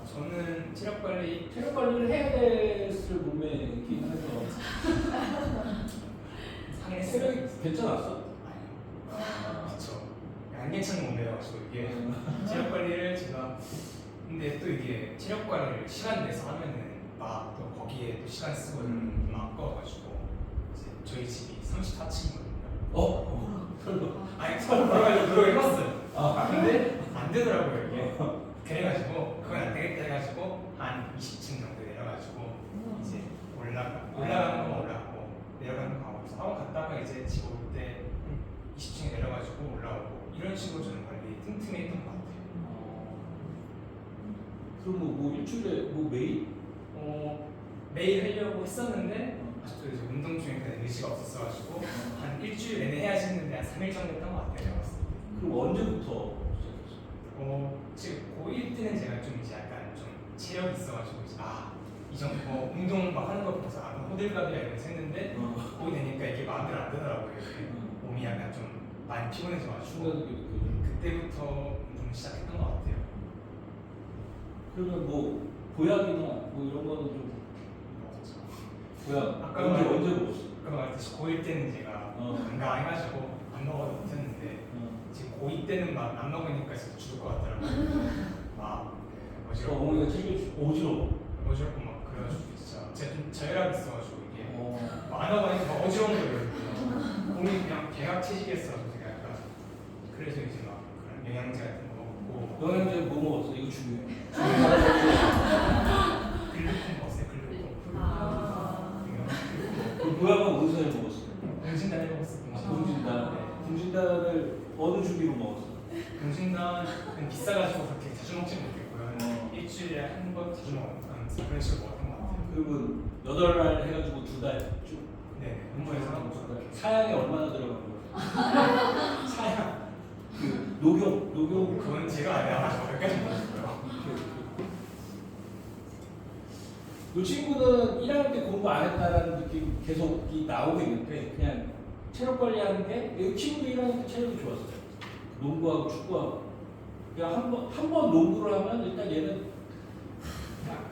저는 체력 관리를 해야 됐을 몸매이긴 하죠. 상했어요. 체력이 괜찮았어? 아니요. 그렇죠. 안 괜찮은 몸매여가지고 이게 체력 관리를 제가 근데 또 이게 체력 관리를 시간 내서 하면은 막 또 거기에 또 시간 쓰고 좀 아까워가지고 이제 저희 집이 34층이거든요. 설마. 아니 처음 걸어가지고 그거 해봤어요. 근데 안 되더라고요 이게. 그래가지고 그건 안 되겠다 해가지고 한 20층 정도 내려가지고 이제 올라가는 건 올라가고 내려가는 거 가고 그래서 학원 갔다가 이제 집 올 때 20층에 내려가지고 올라오고 이런 식으로 저는 관리 틈틈이 했던 것 같아요. 그럼 뭐 일주일에 뭐 매일? 매일 하려고 했었는데 아직도 이제 운동 중에 그냥 의지가 없었어가지고 한 일주일 내내 해야지 했는데 한 3일 정도 했던 것 같아요. 제가 봤을 때. 그럼 언제부터 시작했어? 지금 고1 때는 제가 좀 이제 약간 좀 체력이 있어가지고 이제 이 정도 운동 막 하는 거 보면서 호들갑이라 이러면서 했는데 고2 되니까 이게 마음대로 안 되더라고요. 이게 몸이 약간 좀 많이 피곤해져가지고 그때부터 운동을 시작했던 것 같아요. 그러면 뭐 보약이나 뭐 이런 거는 좀 보약 아까 언제 먹었어? 아까 말했듯이 고1 때는 제가 건강해가지고 안 먹어도 못했는데 지금 고2 때는 막 안 먹으니까 진짜 죽을 것 같더라고요. 막 어지럽고 어머니가 챙겨주고 어지럽고 막 그래가지고 진짜 제가 좀 저혈압이 있어가지고 이게 안 먹으니까 막 어지러운 거예요. 몸이 그냥 개각체지겠어 제가 약간. 그래서 이제 막 그런 영양제 같은 거 먹고 영양제 뭐 먹었어? 이거 중요해. 글루콘 먹었어요. 글루콘. 그 보약은 어디서 해 먹었어? 공진단 해먹었어요. 공진단. 공진단을 어느 주기로 먹었어? 공진단은 비싸가지고 그렇게 자주 먹지 못했고요. 일주일에 한 번 자주 먹었던 그런 식으로 먹었던 것 같아요. 그러면 8날 해가지고 2달 쭉. 네, 공부해서 사양이 얼마나 들어간 거야? 사양. 그 녹용. 그건 제가 알아가지고 여기까지 먹었고요. 이 친구는 1학년 때 공부 안 했다라는 느낌 계속 나오고 있는데 그냥 체력 관리하는 게 이 친구도 1학년 때 체력이 좋았어요. 농구하고 축구하고 그냥 한 번 농구를 하면 일단 얘는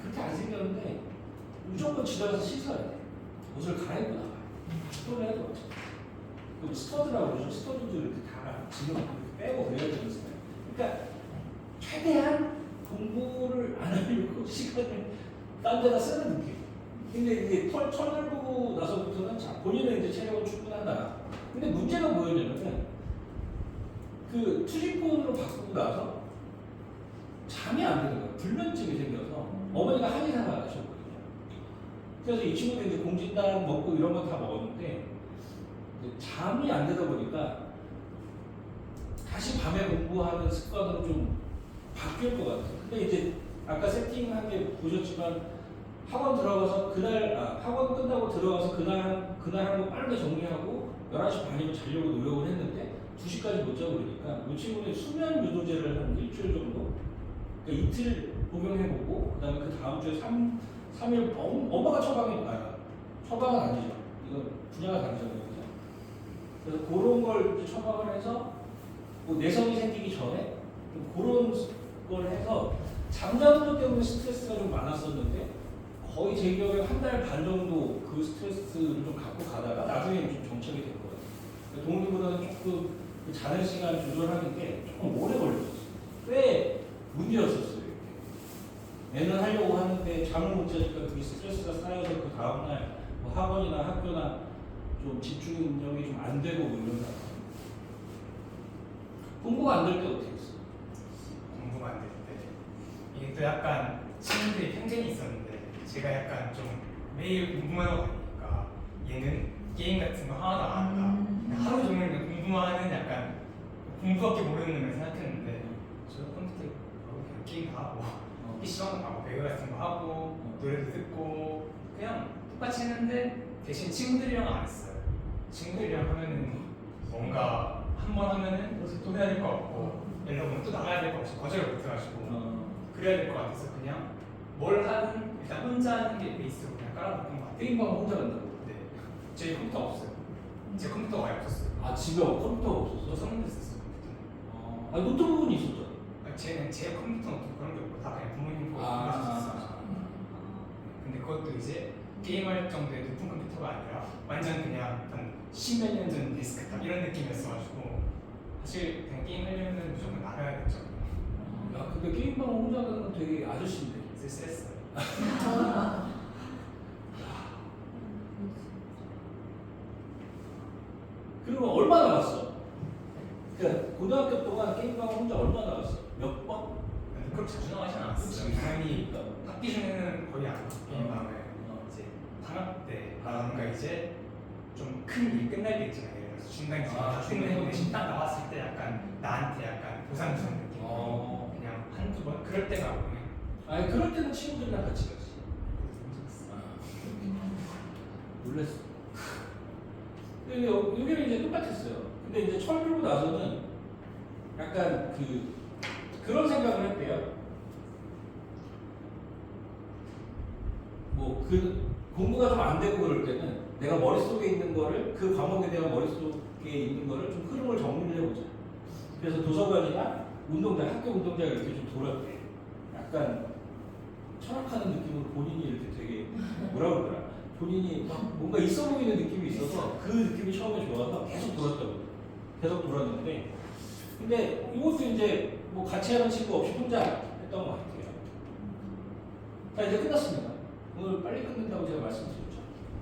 그렇게 안 생겼는데 무조건 집에서 씻어야 돼. 옷을 갈아입고 나가요. 또 해야 돼. 그럼 스터드라고 그러죠. 스터드도 이렇게 다 지금 이렇게 빼고 그래야 되는 스타일. 그러니까 최대한 공부를 안 하려고 시간을 딴 데다 쓰는 느낌. 근데 이게 털 보고 나서부터는 자, 본인은 이제 체력은 충분하다. 근데 문제가 뭐였냐면 그 투지폰으로 바꾸고 나서 잠이 안 되는 거예요. 불면증이 생겨서 어머니가 한의사가 하셨거든요. 그래서 이 친구도 이제 공진단 먹고 이런 거 다 먹었는데 이제 잠이 안 되다 보니까 다시 밤에 공부하는 습관으로 좀 바뀔 것 같아요. 근데 이제 아까 세팅한 게 보셨지만 학원 들어가서 학원 끝나고 들어가서 그날 한 거 빠르게 정리하고 11시 반이면 자려고 노력을 했는데 2시까지 못 자고 그러니까 이 친구는 수면 유도제를 한 일주일 정도 그러니까 이틀 복용해보고 그 다음에 그 다음 주에 3일 엄마가 처방은 아니죠. 이건 분야가 다르잖아요. 그래서 그런 걸 이제 처방을 해서 뭐 내성이 생기기 전에 좀 그런 걸 해서 잠자는 것 때문에 스트레스가 좀 많았었는데 거의 제 기억에 한 달 반 정도 그 스트레스를 좀 갖고 가다가 나중에 좀 정착이 된 거예요. 그러니까 동기보다는 조금 그 자는 시간 조절하는 게 조금 오래 걸렸었어요. 꽤 문제였었어요. 이렇게. 애는 하려고 하는데 잠을 못 자니까 그게 스트레스가 쌓여서 그 다음날 뭐 학원이나 학교나 좀 집중력이 좀 안 되고 뭐 이런 거. 공부가 안 될 때 어떻게 했어요? 공부가 안 될 때 이게 또 약간 친구들이 편견이 있었는데 제가 약간 좀 매일 공부만 하고 다니니까 얘는 게임 같은 거 하나도 안 한다. 하루 종일 그냥 공부만 하는 약간 공부밖에 모르는 놈을 생각했는데 저 컴퓨터에 그냥 게임 다 하고 PC방도 가고 배그 같은 거 하고 노래도 듣고 그냥 똑같이 했는데 대신 친구들이랑 안 했어요. 친구들이랑 하면은 뭔가 한 번 하면은 또 해야 될 것 같고 예를 들면 또 나가야 될 것 같고 거절을 못 해가지고 그래야 될 것 같아서 그냥 뭘 하든 일단 혼자 하는 게 베이스로 그냥 깔아놓은 것 같아요. 게임방 혼자 간다고? 네. 제 컴퓨터 없어요. 제 컴퓨터가 아예 없었어요. 아 집에 컴퓨터가 없었어? 저 성능도 썼어요 컴퓨터는. 아 노트북은 있었죠? 제 컴퓨터 노트북 그런 게 없고 다 그냥 부모님 거 썼어요. 근데 그것도 이제 게임할 정도의 높은 컴퓨터가 아니라 완전 그냥 한 10몇 년 전 데스크탑 이런 느낌이었어가지고 사실 그냥 게임 하려면 무조건 나가야겠죠. 야 근데 게임방 혼자 가는 건 되게 아저씨인데. 쓸쓸했어요. 그리고 얼마나 갔어? 그러니까 고등학교 동안 게임방 혼자 얼마나 갔어? 몇 번? 근데 그렇게 자주 나가진 않았어요. 당연히 학기 중에는 거의 안 가고 게임방을 이제 방학 때 뭔가 이제 좀 큰 일 끝날 때 있잖아요. 예를 들어서 중간에 다 끝내고 대신 딱 나왔을 때 약간 나한테 약간 보상 주는 느낌. 그냥 한두 번 그럴 때가 오네. 아니 그럴 때는 친구들이랑 같이 갔지. 놀랬어. 근데 여기는 이제 똑같았어요. 근데 이제 철 들고 나서는 약간 그런 생각을 했대요. 뭐 공부가 좀 안 되고 그럴 때는 내가 머릿속에 있는 거를 그 과목에 대한 머릿속에 있는 거를 좀 흐름을 정리를 해보자. 그래서 도서관이나 운동장, 학교 운동장 이렇게 좀 돌았대. 약간 철학하는 느낌으로 본인이 이렇게 되게 뭐라 그러더라. 본인이 막 뭔가 있어 보이는 느낌이 있어서 그 느낌이 처음에 좋아서 계속 돌았다고. 계속 돌았는데 근데 이것도 이제 뭐 같이 하는 친구 없이 혼자 했던 것 같아요. 자 이제 끝났습니다. 오늘 빨리 끝낸다고 제가 말씀드렸죠.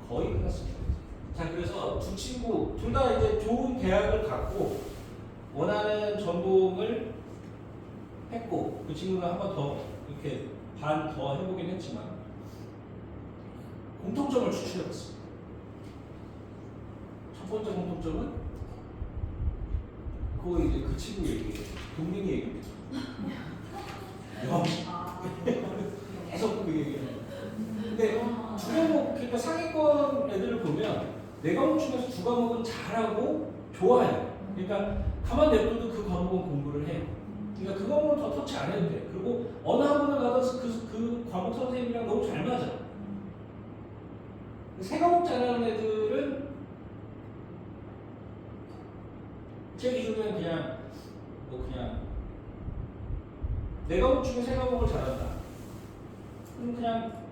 거의 끝났습니다. 자 그래서 두 친구 둘 다 이제 좋은 대학을 갔고 원하는 전공을 했고 그 친구는 한 번 더 이렇게 반 더 해보긴 했지만 공통점을 추출해봤습니다. 첫 번째 공통점은 그거 이제 그 친구 얘기예요. 동민이 얘기입니다. 계속 그 얘기예요. 근데 두 과목, 그러니까 상위권 애들을 보면 네 과목 중에서 두 과목은 잘하고 좋아해요. 그러니까 가만 냅둬도 그 과목은 공부를 해요. 그러니까 그 과목은 더 터치 안 해도 돼. 그리고 어느 학원을 가도 그 과목 선생님이랑 너무 잘 맞아. 세 과목 잘하는 애들은 제 기준에는 그냥 네 과목 중에 세 과목을 잘한다. 그럼 그냥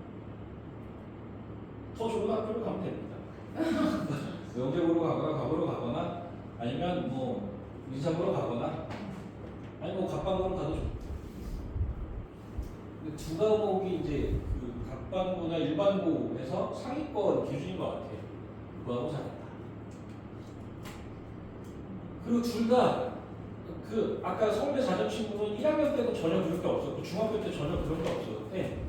더 좋은 학교로 가면 됩니다. 영재고로 가거나 과거로 가거나 아니면 뭐 민사고로 가거나 아니 뭐 갑방고로 가도 좋고. 두 과목이 이제 그 갑방고나 일반고에서 상위권 기준인 것 같아요. 그거하고 잘한다. 그리고 둘 다 그 아까 서울대 자전 친구는 1학년 때는 전혀 그런 게 없었고 중학교 때 전혀 그런 게 없었는데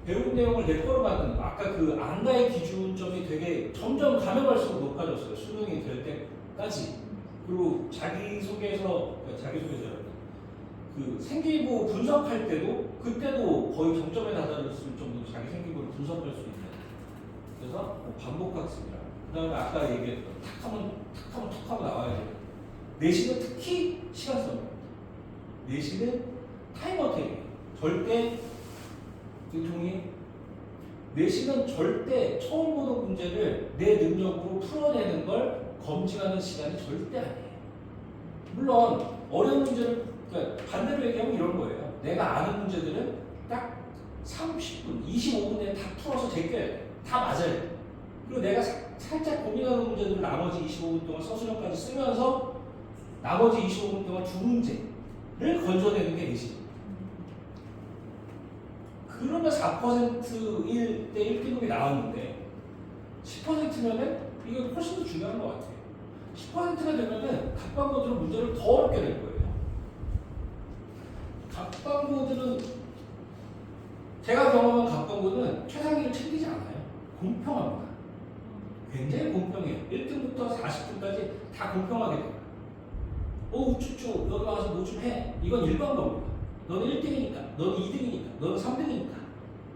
배운 내용을 내 거로 만드는 거. 아까 그 안가의 기준점이 되게 점점 가면 갈수록 높아졌어요. 수능이 될 때까지. 그리고 자기소개서 그 생기부 분석할 때도 그때도 거의 정점에 다다랐을 정도로 자기 생기부를 분석할 수 있는. 그래서 뭐 반복학습이라. 그다음에 아까 얘기했던 탁하면 나와야 돼요. 내신은 특히 시간성입니다. 내신은 타임어택이에요. 절대 동의. 내신은 절대 처음 보는 문제를 내 능력으로 풀어내는 걸 검증하는 시간이 절대 아니에요. 물론 어려운 문제를 그러니까 반대로 얘기하면 이런 거예요. 내가 아는 문제들은 딱 30분, 25분 내에 다 풀어서 제껴야 돼. 다 맞아야 돼. 그리고 내가 살짝 고민하는 문제들을 나머지 25분 동안 서술형까지 쓰면서 나머지 25분 동안 두 문제를 건져내는 게 내신. 그러면 4%일 때 1등급이 나왔는데 10%면은 이게 훨씬 더 중요한 것 같아요. 10%가 되면은 각방고들은 문제를 더 어렵게 될 거예요. 각방고들은 제가 경험한 각방고는 최상위를 챙기지 않아요. 공평합니다. 굉장히 공평해요. 1등부터 40등까지 다 공평하게 돼요. 우쭈쭈 여기 와서 뭐 좀 해. 이건 일반고입니다. 너는 1등이니까, 너는 2등이니까, 너는 3등이니까.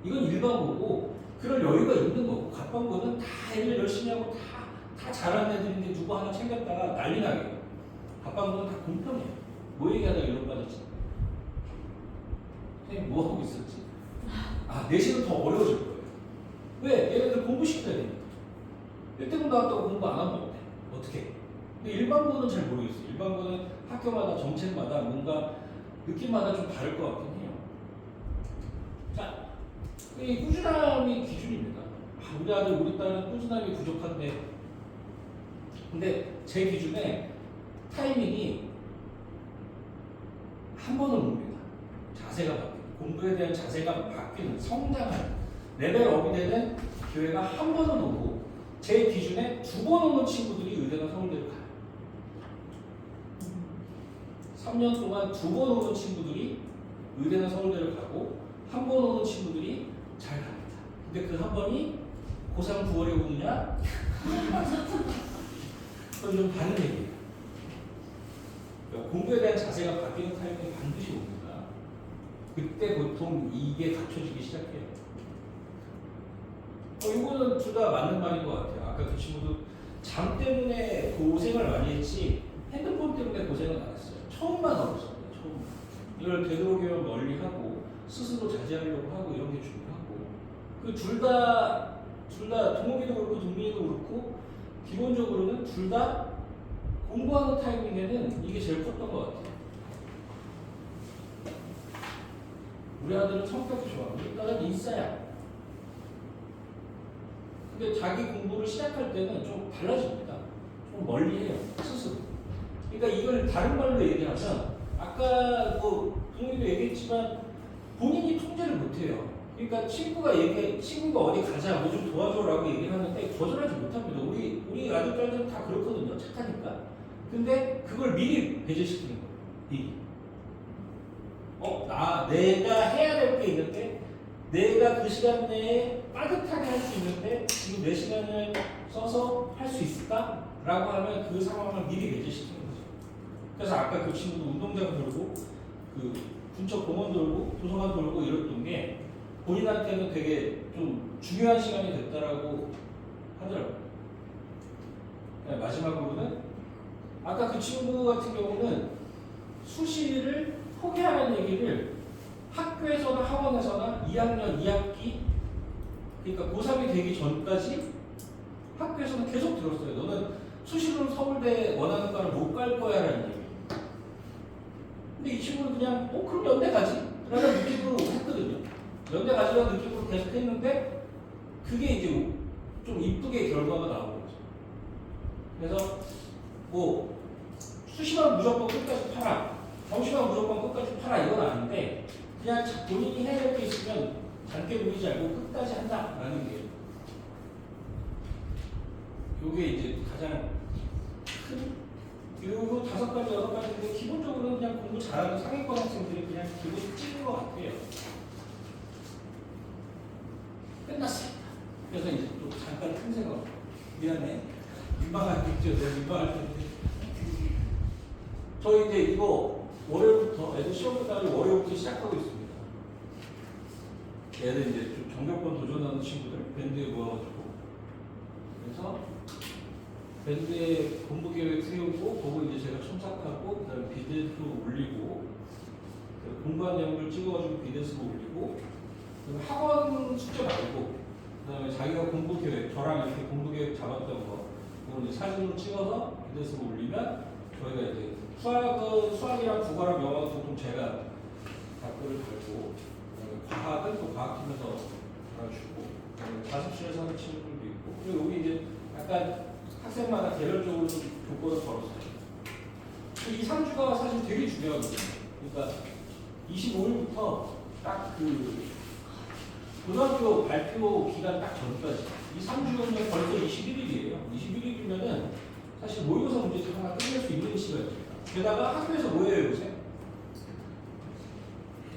이건 일반고고 그럴 여유가 있는 거고 각방고는 다 일을 열심히 하고 다 잘하는 애들인데 누구 하나 챙겼다가 난리 나게 해요. 각방고는 다 공평해요. 뭐 얘기하다가 이런 빠졌지? 선생님 뭐 하고 있었지? 내신은 더 어려워질 거예요. 왜? 얘네들 공부시켜야 되니까. 1등급 나왔다고 공부 안 하면 어때? 어떻게? 근데 일반고는 잘 모르겠어요. 일반고는 학교마다 정책마다 뭔가 느낌마다 좀 다를 것 같긴 해요. 자, 이 꾸준함이 기준입니다. 우리 아들, 우리 딸은 꾸준함이 부족한데, 근데 제 기준에 타이밍이 한 번은 옵니다. 자세가 바뀌고, 공부에 대한 자세가 바뀌는, 성장하는, 레벨업이 되는 기회가 한 번은 오고, 제 기준에 두 번 오는 친구들이 의대나 서울대를 가요. 3년 동안 두 번 오는 친구들이 의대나 서울대를 가고 한 번 오는 친구들이 잘 갑니다. 근데 그 한 번이 고3 9월에 오느냐? 그건 좀 다른 얘기예요. 그러니까 공부에 대한 자세가 바뀌는 타이밍이 반드시 옵니다. 그때 보통 이게 갖춰지기 시작해요. 이거는 둘 다 맞는 말인 것 같아요. 아까 그 친구도 잠 때문에 고생을 많이 했지 핸드폰 때문에 고생은 안 했어요. 처음만 어렵습니다. 처음. 이걸 되도록이면 멀리하고 스스로 자제하려고 하고 이런 게 중요하고 그 둘 다 동욱이도 그렇고 동민이도 그렇고 기본적으로는 둘 다 공부하는 타이밍에는 이게 제일 컸던 것 같아요. 우리 아들은 성격이 좋아. 우리 딸은 인싸야. 근데 자기 공부를 시작할 때는 좀 달라집니다. 좀 멀리해요. 스스로. 그러니까 이걸 다른 말로 얘기하면 아까 뭐 동욱이도 얘기했지만 본인이 통제를 못해요. 그러니까 친구가 어디 가자 뭐 좀 도와줘라고 얘기를 하는데 거절하지 못합니다. 우리 아들 딸들은 다 그렇거든요. 착하니까. 근데 그걸 미리 배제시키는 거예요. 미리. 내가 해야 될 게 있는데 내가 그 시간 내에 빠듯하게 할 수 있는데 지금 내 시간을 써서 할 수 있을까? 라고 하면 그 상황을 미리 배제시키는 거죠. 그래서 아까 그 친구도 운동장 돌고 그 근처 공원 돌고 도서관 돌고 이랬던 게 본인한테는 되게 좀 중요한 시간이 됐다라고 하더라고요. 마지막으로는 아까 그 친구 같은 경우는 수시를 포기하라는 얘기를 학교에서나 학원에서나 2학년 2학기 그러니까 고3이 되기 전까지 학교에서는 계속 들었어요. 너는 수시로 서울대 원하는 과를 못 갈 거야 라는 얘기. 근데 이 친구는 그냥 그럼 연대 가지 라는 느낌으로 했거든요. 연대 가지라는 느낌으로 계속 했는데 그게 이제 좀 이쁘게 결과가 나오는 거죠. 그래서 뭐 수시만 무조건 끝까지 팔아 정시만 무조건 끝까지 팔아 이건 아닌데 그냥 본인이 해야 될 게 있으면 짧게 보이지 않고 끝까지 한다라는 게 요게 이제 가장 큰 그리고 5가지, 6가지인데 기본적으로 그냥 공부 잘하는 상위권 학생들이 그냥 기본 찍은 것 같아요. 끝났습니다. 그래서 이제 또 잠깐 큰 생각. 미안해. 민망하겠죠. 내가 민망할 텐데. 저희 이제 이거 월요일부터 애들 시험 끝나고 월요일부터 시작하고 있습니다. 애들 이제 좀 전교권 도전하는 친구들 밴드에 모아가지고 그래서 밴드에 공부 계획 세우고 그거 이제 제가 첨삭하고 그다음에 비대도 올리고 공부한 내용을 찍어가지고 비대스로 올리고 그다음에 학원 숙제 말고 그다음에 자기가 공부 계획 저랑 이렇게 공부 계획 잡았던 거 그걸 이제 사진으로 찍어서 비대스로 올리면 저희가 이제 수학이랑 국어랑 영어는 보통 제가 답글을 달고 그다음에 과학은 또 과학팀에서 알아주고 그다음에 자습실에서 하는 친구들도 있고 그리고 여기 이제 약간 학생마다 개별적으로 좀 조건을 걸었어요. 이 3주가 사실 되게 중요하거든요. 그러니까 25일부터 딱 그 고등학교 발표 기간 딱 전까지 이 3주면 벌써 21일이에요. 21일이면은 사실 모의고사 문제집 하나 끝낼 수 있는 시간입니다. 게다가 학교에서 뭐예요 요새?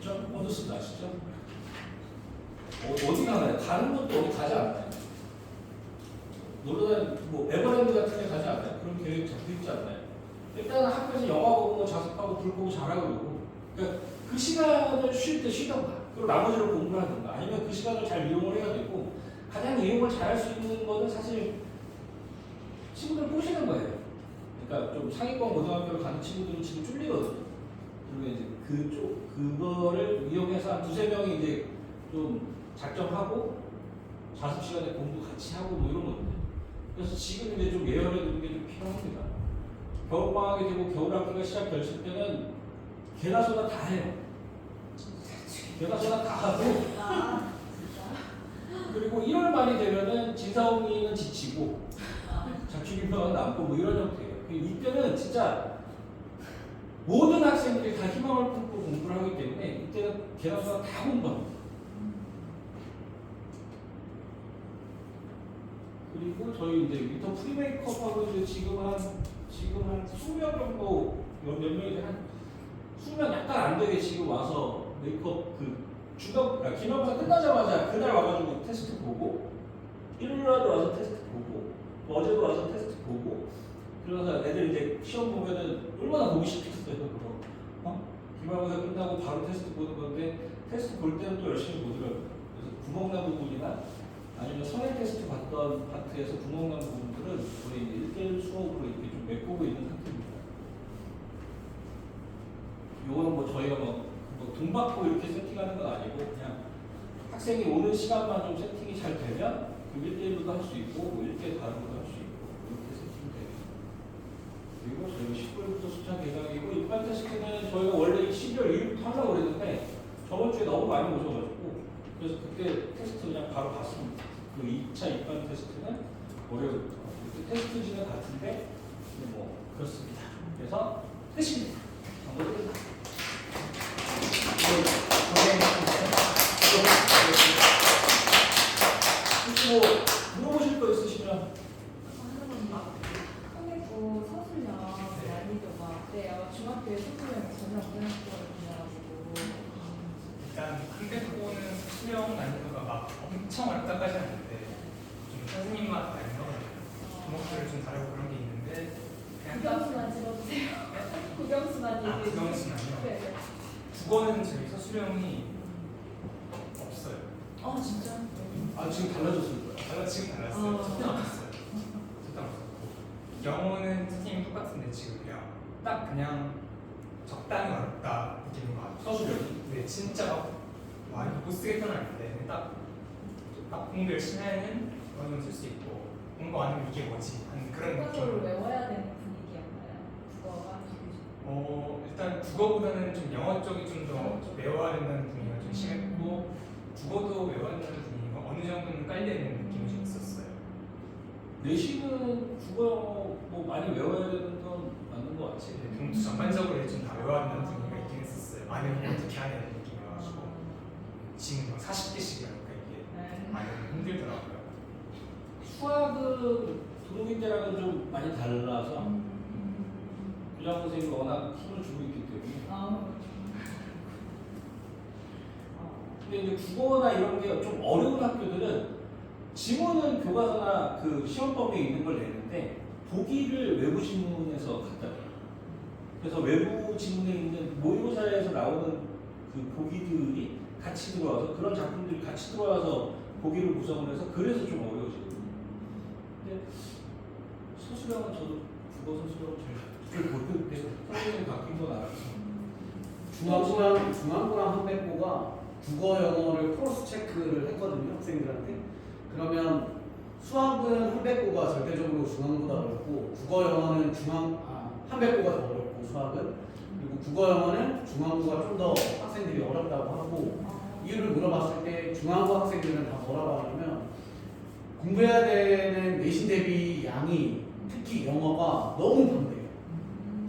좀 어디서 아시죠? 어디 가나요? 다른 것도 어디 가지 않나요? 놀러다니 뭐 에버랜드 같은 데 가지 않나요? 그런 계획 잡혀 있지 않나요? 일단은 학교에서 영화 보고 자습하고 불 보고 자라고 그러고 그러니까 그 시간을 쉴 때 쉬던가 그리고 나머지를 공부를 하던가 아니면 그 시간을 잘 이용을 해야 되고 가장 이용을 잘 할 수 있는 거는 사실 친구들 꼬시는 거예요. 그러니까 좀 상위권 고등학교를 가는 친구들은 지금 쫄리거든요. 그리고 이제 그거를 이용해서 한 2~3명이 이제 좀 작정하고 자습 시간에 공부 같이 하고 뭐 이런 거거든요. 그래서 지금 이제 좀 예열해 두는 게 좀 필요합니다. 겨울방학이 되고 겨울학기가 시작됐을 때는 개나 소나 다 해요. 개나 소나 다 하고 아, 진짜? 그리고 1월 말이 되면은 진사오미는 지치고 자취기병은 남고 뭐 이런 형태예요. 이때는 진짜 모든 학생들이 다 희망을 품고 공부를 하기 때문에 이때는 개나 소나 다 공부합니다. 그리고 저희 이제 위터 프리메이크업하고 이제 지금 한 20명 정도 몇 명이 한 20명 약간 안 되게 지금 와서 메이크업 그 기말고사 끝나자마자 그날 와가지고 테스트 보고 일요일날도 와서 테스트 보고 어제도 와서 테스트 보고 그러면서 애들 이제 시험 보면은 얼마나 보기 싫겠어요 그거 기말고사 끝나고 바로 테스트 보는 건데 테스트 볼 때는 또 열심히 보더라고요. 그래서 구멍난 부분이나 아니면 선행 테스트 봤던 파트에서 구멍난 부분들은 거의 이제 1대1 수업으로 이렇게 좀 메꾸고 있는 상태입니다. 요거는 뭐 저희가 뭐 돈 받고 이렇게 세팅하는 건 아니고 그냥 학생이 오는 시간만 좀 세팅이 잘 되면 그 1대1로도 할 수 있고 뭐 1대1 다른 것도 할 수 있고 이렇게 세팅돼요. 그리고 저희가 19일부터 수창 개강이고 입반 테스트는 저희가 원래 12월 1일부터 하려고 그랬는데 저번 주에 너무 많이 오셔가지고 그래서 그때 테스트 그냥 바로 봤습니다. 그 2차 입반 테스트는 월요일부터 테스트지는 같은데 뭐 그렇습니다. 그래서 끝입니다. 혹시 뭐 물어보실 거 있으시면 한국고 서술형 난이도가 어때요? 중학교에 서술형이 전혀 없는 학교거든요. 일단 한국어는 수령 난이도가 막 엄청 어렵다까지는 아닌데 좀 선생님 맛 아니면 과목들을 좀 다르고 그런 게 있는데 그냥 국영수만 찍어주세요. 국영수만 얘기해 국영수만요? 네. 국어는 저희 서술형이 없어요. 아 진짜? 아 지금 달라졌을 거예요. 지금 달랐어요. 첫째 없었어요. 첫째 없었고 영어는 선생님 똑같은데 지금 그냥 적당히 어렵다 느끼는 것 같아요. 서술형이. 네, 진짜 와 이거 못 쓰겠다는 아닌데 딱 공부 열심히 하면 어느 정도 쓸 수 있고 공부 안 하면 이게 뭐지 하는 그런 국어를 느낌. 외워야 되는 분위기였나요? 국어가 일단 국어보다는 좀 영어 쪽이 좀 더 외워야 된다는 분위기가 좀 심했고 국어도 외워야 된다는 분위기가 어느 정도는 깔려 있는 느낌이 좀 있었어요. 내신은 국어 뭐 많이 외워야 되는 건 맞는 것 같아요. 네, 동투 전반적으로 좀 다 외워야 된다는 분위기가 있긴 했었어요. 아니면 어떻게 해야 되는 느낌이어가지고 지금 막 40개씩이니까 이게 네. 많이 힘들더라고요. 수학은 동기 때랑은 좀 많이 달라서 교장 선생님이 워낙 힘을 주고 있기 때문에. 근데 이제 국어나 이런 게 좀 어려운 학교들은 지문은 교과서나 그 시험법에 있는 걸 내는데 보기를 외부 지문에서 갖다 줘요. 그래서 외부 지문에 있는 모의고사에서 나오는 그 보기들이 같이 들어와서 그런 작품들이 같이 들어와서 보기를 구성을 해서 그래서 좀 어려워지거든요. 근데 서술형은 저도 국어 서술형은 잘 모르는데 선생님이 바뀐 건 알아서. 중앙고랑 한백고가 국어 영어를 크로스 체크를 했거든요, 학생들한테. 그러면 수학은 한백고가 절대적으로 중앙보다 어렵고 국어 영어는 한백고가 더 어렵고 수학은, 그리고 국어 영어는 중앙고가 좀 더 학생들이 어렵다고 하고, 이유를 물어봤을 때 중앙고 학생들은 다 뭐라고 하냐면 공부해야 되는 내신 대비 양이, 특히 영어가 너무 반대해요.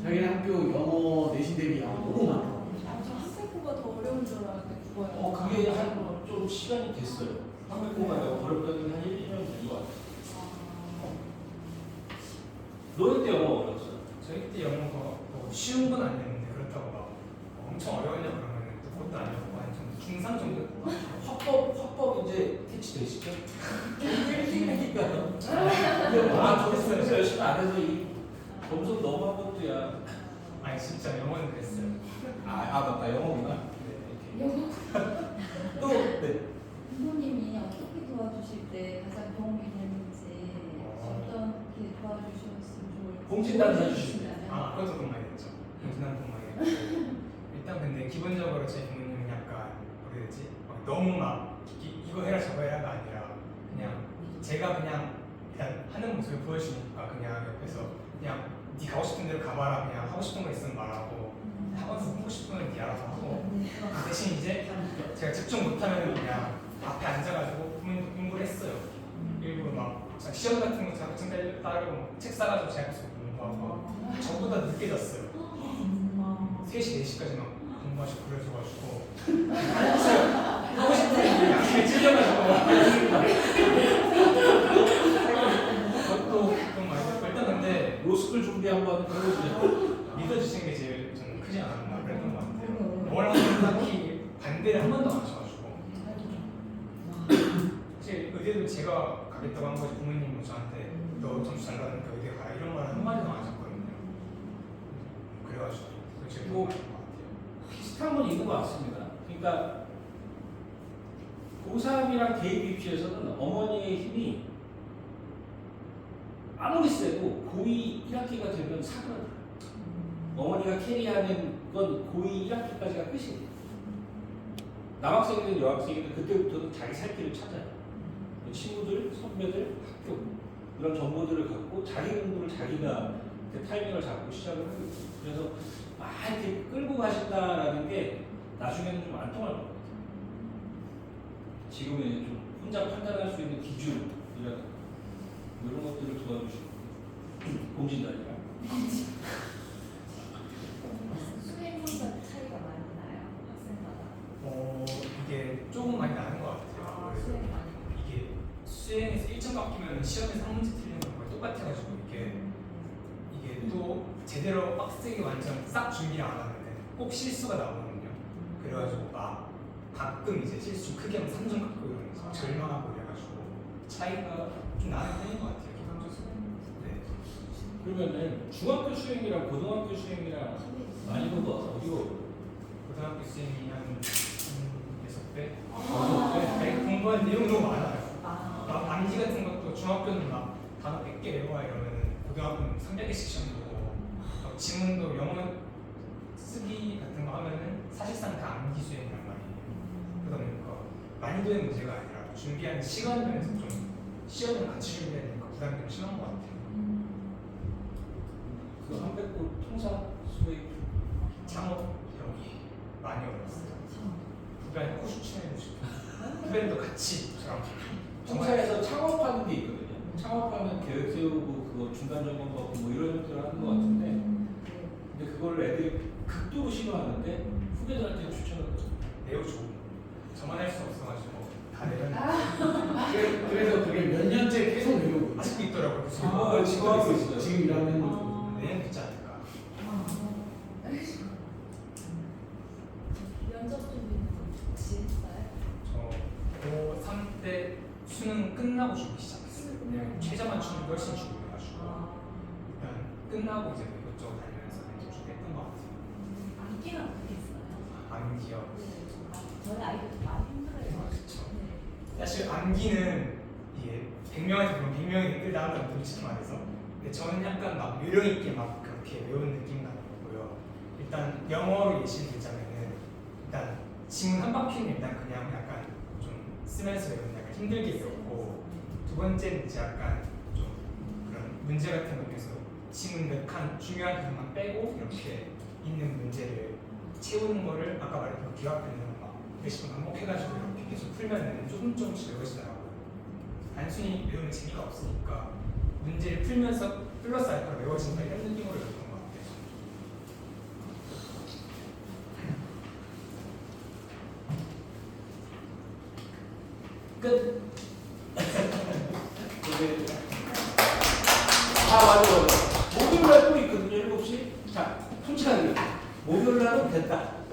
자기네 학교 영어 내신 대비 양이 너무 많다고. 저 한국어가 더 어려운 줄 알았는데 국어요. 그게 한 좀 시간이 됐어요. 한국어가 어렵다는 한 1, 2년 된 것 같아요. 너희 때 영어 어려웠어요? 저희 때 영어가 뭐 쉬운 건 아니었는데 그렇다고 막 엄청 어려웠냐 그러면 또 그것도 아니었고 한 정도 중상 정도. 화법 이제 캐치 되시죠? 땡땡이니까요. 저도 수업에서 열심히 안 해서 이 점수 너무 한 것도야. 아니 진짜 영어는 그랬어요. 맞다 영어구나. 영어. 또 네. 부모님이 어떻게 도와주실 때 가장 도움이 되는지 어떻게 도와주셨으면 좋을지 공진단 해주시면 그것도 돈 많이 됐죠. 공진단 돈 많이 됐고 일단 근데 기본적으로 제 부모님은 약간 뭐라 해야 되지? 너무 막 이거 해라 저거 해라가 아니라 그냥 제가 그냥 일단 하는 모습을 보여주니까 그냥 옆에서 그냥 네 가고 싶은 대로 가봐라, 그냥 하고 싶은 거 있으면 말하고 학원에서 하고 싶은 건 네 알아서 하고, 대신 이제 제가 집중 못하면 그냥 앞에 앉아가지고 공부를 했어요. 일부러 막 시험 같은 거 자격증 따르고 책 사가지고 제가 계속 공부하고 저보다 늦게 잤어요. 3시, 4시까지 막 공부하시고 그래가지고 하고 싶은 게 양심에 찔려가지고 그것도 좀 많이 됐고, 일단 근데 로스쿨 준비 한번 해보세요. 믿어주시는 게 제일 저는 크지 않았나 그랬던 것 같아요. 뭘 하든 딱히 반대를 한 번도 안 하셔가지고 사실 의대도 제가 가겠다고 한 거지 부모님은 저한테 너 점수 잘 나니까 의대 가라 이런 말 한마디도 안 하셨거든요. 그래가지고 그게 제일 도움이 된것 같아요. 비슷한 건 있는 것 같습니다. 그러니까 고3이랑 대입 입시에서는 어머니의 힘이 아무리 세도 고2 1학기가 되면 사그라들어요. 어머니가 캐리하는 건 고2 1학기까지가 끝이에요. 남학생이든 여학생이든 그때부터는 자기 살 길을 찾아요. 친구들, 선배들, 학교 이런 정보들을 갖고 자기 공부를 자기가 타이밍을 잡고 시작을 하고 있어요. 그래서 이렇게 끌고 가신다라는 게 나중에는 좀 안 통할 것 같아요. 지금은 좀 혼자 판단할 수 있는 기준 이런 것들을 도와주시고 공진단이랑 수행 성적 차이가 많이 나요 학생마다. 이게 조금 많이 나는 것 같아요. 그래서 수행 많이. 이게 수행에서 1점 깎이면 시험에서 한 문제 틀리는 거랑 똑같아가지고 이게 또 제대로 빡세게 완전 싹 준비를 안 하면 꼭 실수가 나오거든요. 그래가지고 막 가끔 이제 실수 좀 크게 하면 3점 깎고 이러면서 절망하고 이래가지고 차이가 좀 나는 편인 것 같아요. 기본적으로. 네. 그러면은 중학교 수행이랑 고등학교 수행이랑 난이도가 어디로? 고등학교 수행이 한 6배? 아, 네. 공부할 내용이 너무 많아요. 막 암기 같은 것도 중학교는 막 단어 100개 외워와 이러면 고등학교는 300개씩 시험 보고 지문도 영어 쓰기 같은 거 하면은 사실상 다 암기 수행이란 말이에요. 그러다 보니까 난이도의 문제가 아니라 준비하는 시간 면에서 좀 시험을 같이 준비해야 되니까 부담이 좀 심한 것 같아요. 그 한백고 통상 수행 창업 형이 많이 어려웠어요. 후배한테 꼬시 친해고 싶어. 후배들도 같이 저랑 통사에서 창업하는 게 있거든요. 창업하면 계획 세우고 그거 중간 점검 받고 뭐 이런 것들을 하는 것 같은데 근데 그걸 애들이 극도로 싫어하는데 후배들한테 추천을 해요. 매우 좋은. 저만 할 수 없어가지고 다 내려놓고 그래서 그게 몇 년째 계속 내려오고 있어요. 아직도 있더라고요. 지금 하고 있어요. 지금 일하는 거죠. 내년 되지 않을까. 끝나고 주기 시작했어요. 왜냐면 최저 맞춤이 훨씬 중요해가지고 일단 끝나고 이제 뭐 이것저것 다니면서 좀 했던 것 같아요. 암기는 어떻게 했어요? 암기요. 저희 아이들도 많이 힘들어요. 그렇죠. 네. 사실 암기는 이게 100명한테 보면 100명이 댓글 나온다는 솔직히 말해서 근데 저는 약간 막 요령 있게 막 그렇게 외우는 느낌은 아니고요. 일단 영어로 예시를 들자면은 일단 지문 한 바퀴는 일단 그냥 약간 좀 쓰면서 외우는 약간 힘들게 외웠고 두 번째는 이제 약간 좀 그런 문제 같은 거 중에서 지문 몇 칸 중요한 부분만 빼고 이렇게 있는 문제를 채우는 거를 아까 말했던 기하편을 막 몇십 번 반복해가지고 이렇게 계속 풀면은 조금씩 외워지더라고요. 단순히 외우는 재미가 없으니까 문제를 풀면서 플러스 알파로 외워진다 이런 느낌으로 외웠던 것 같아요. 끝. 이제 맞아. 목요일 날또 있거든요. 7시. 자, 솔직하게 목요일 날은 됐다.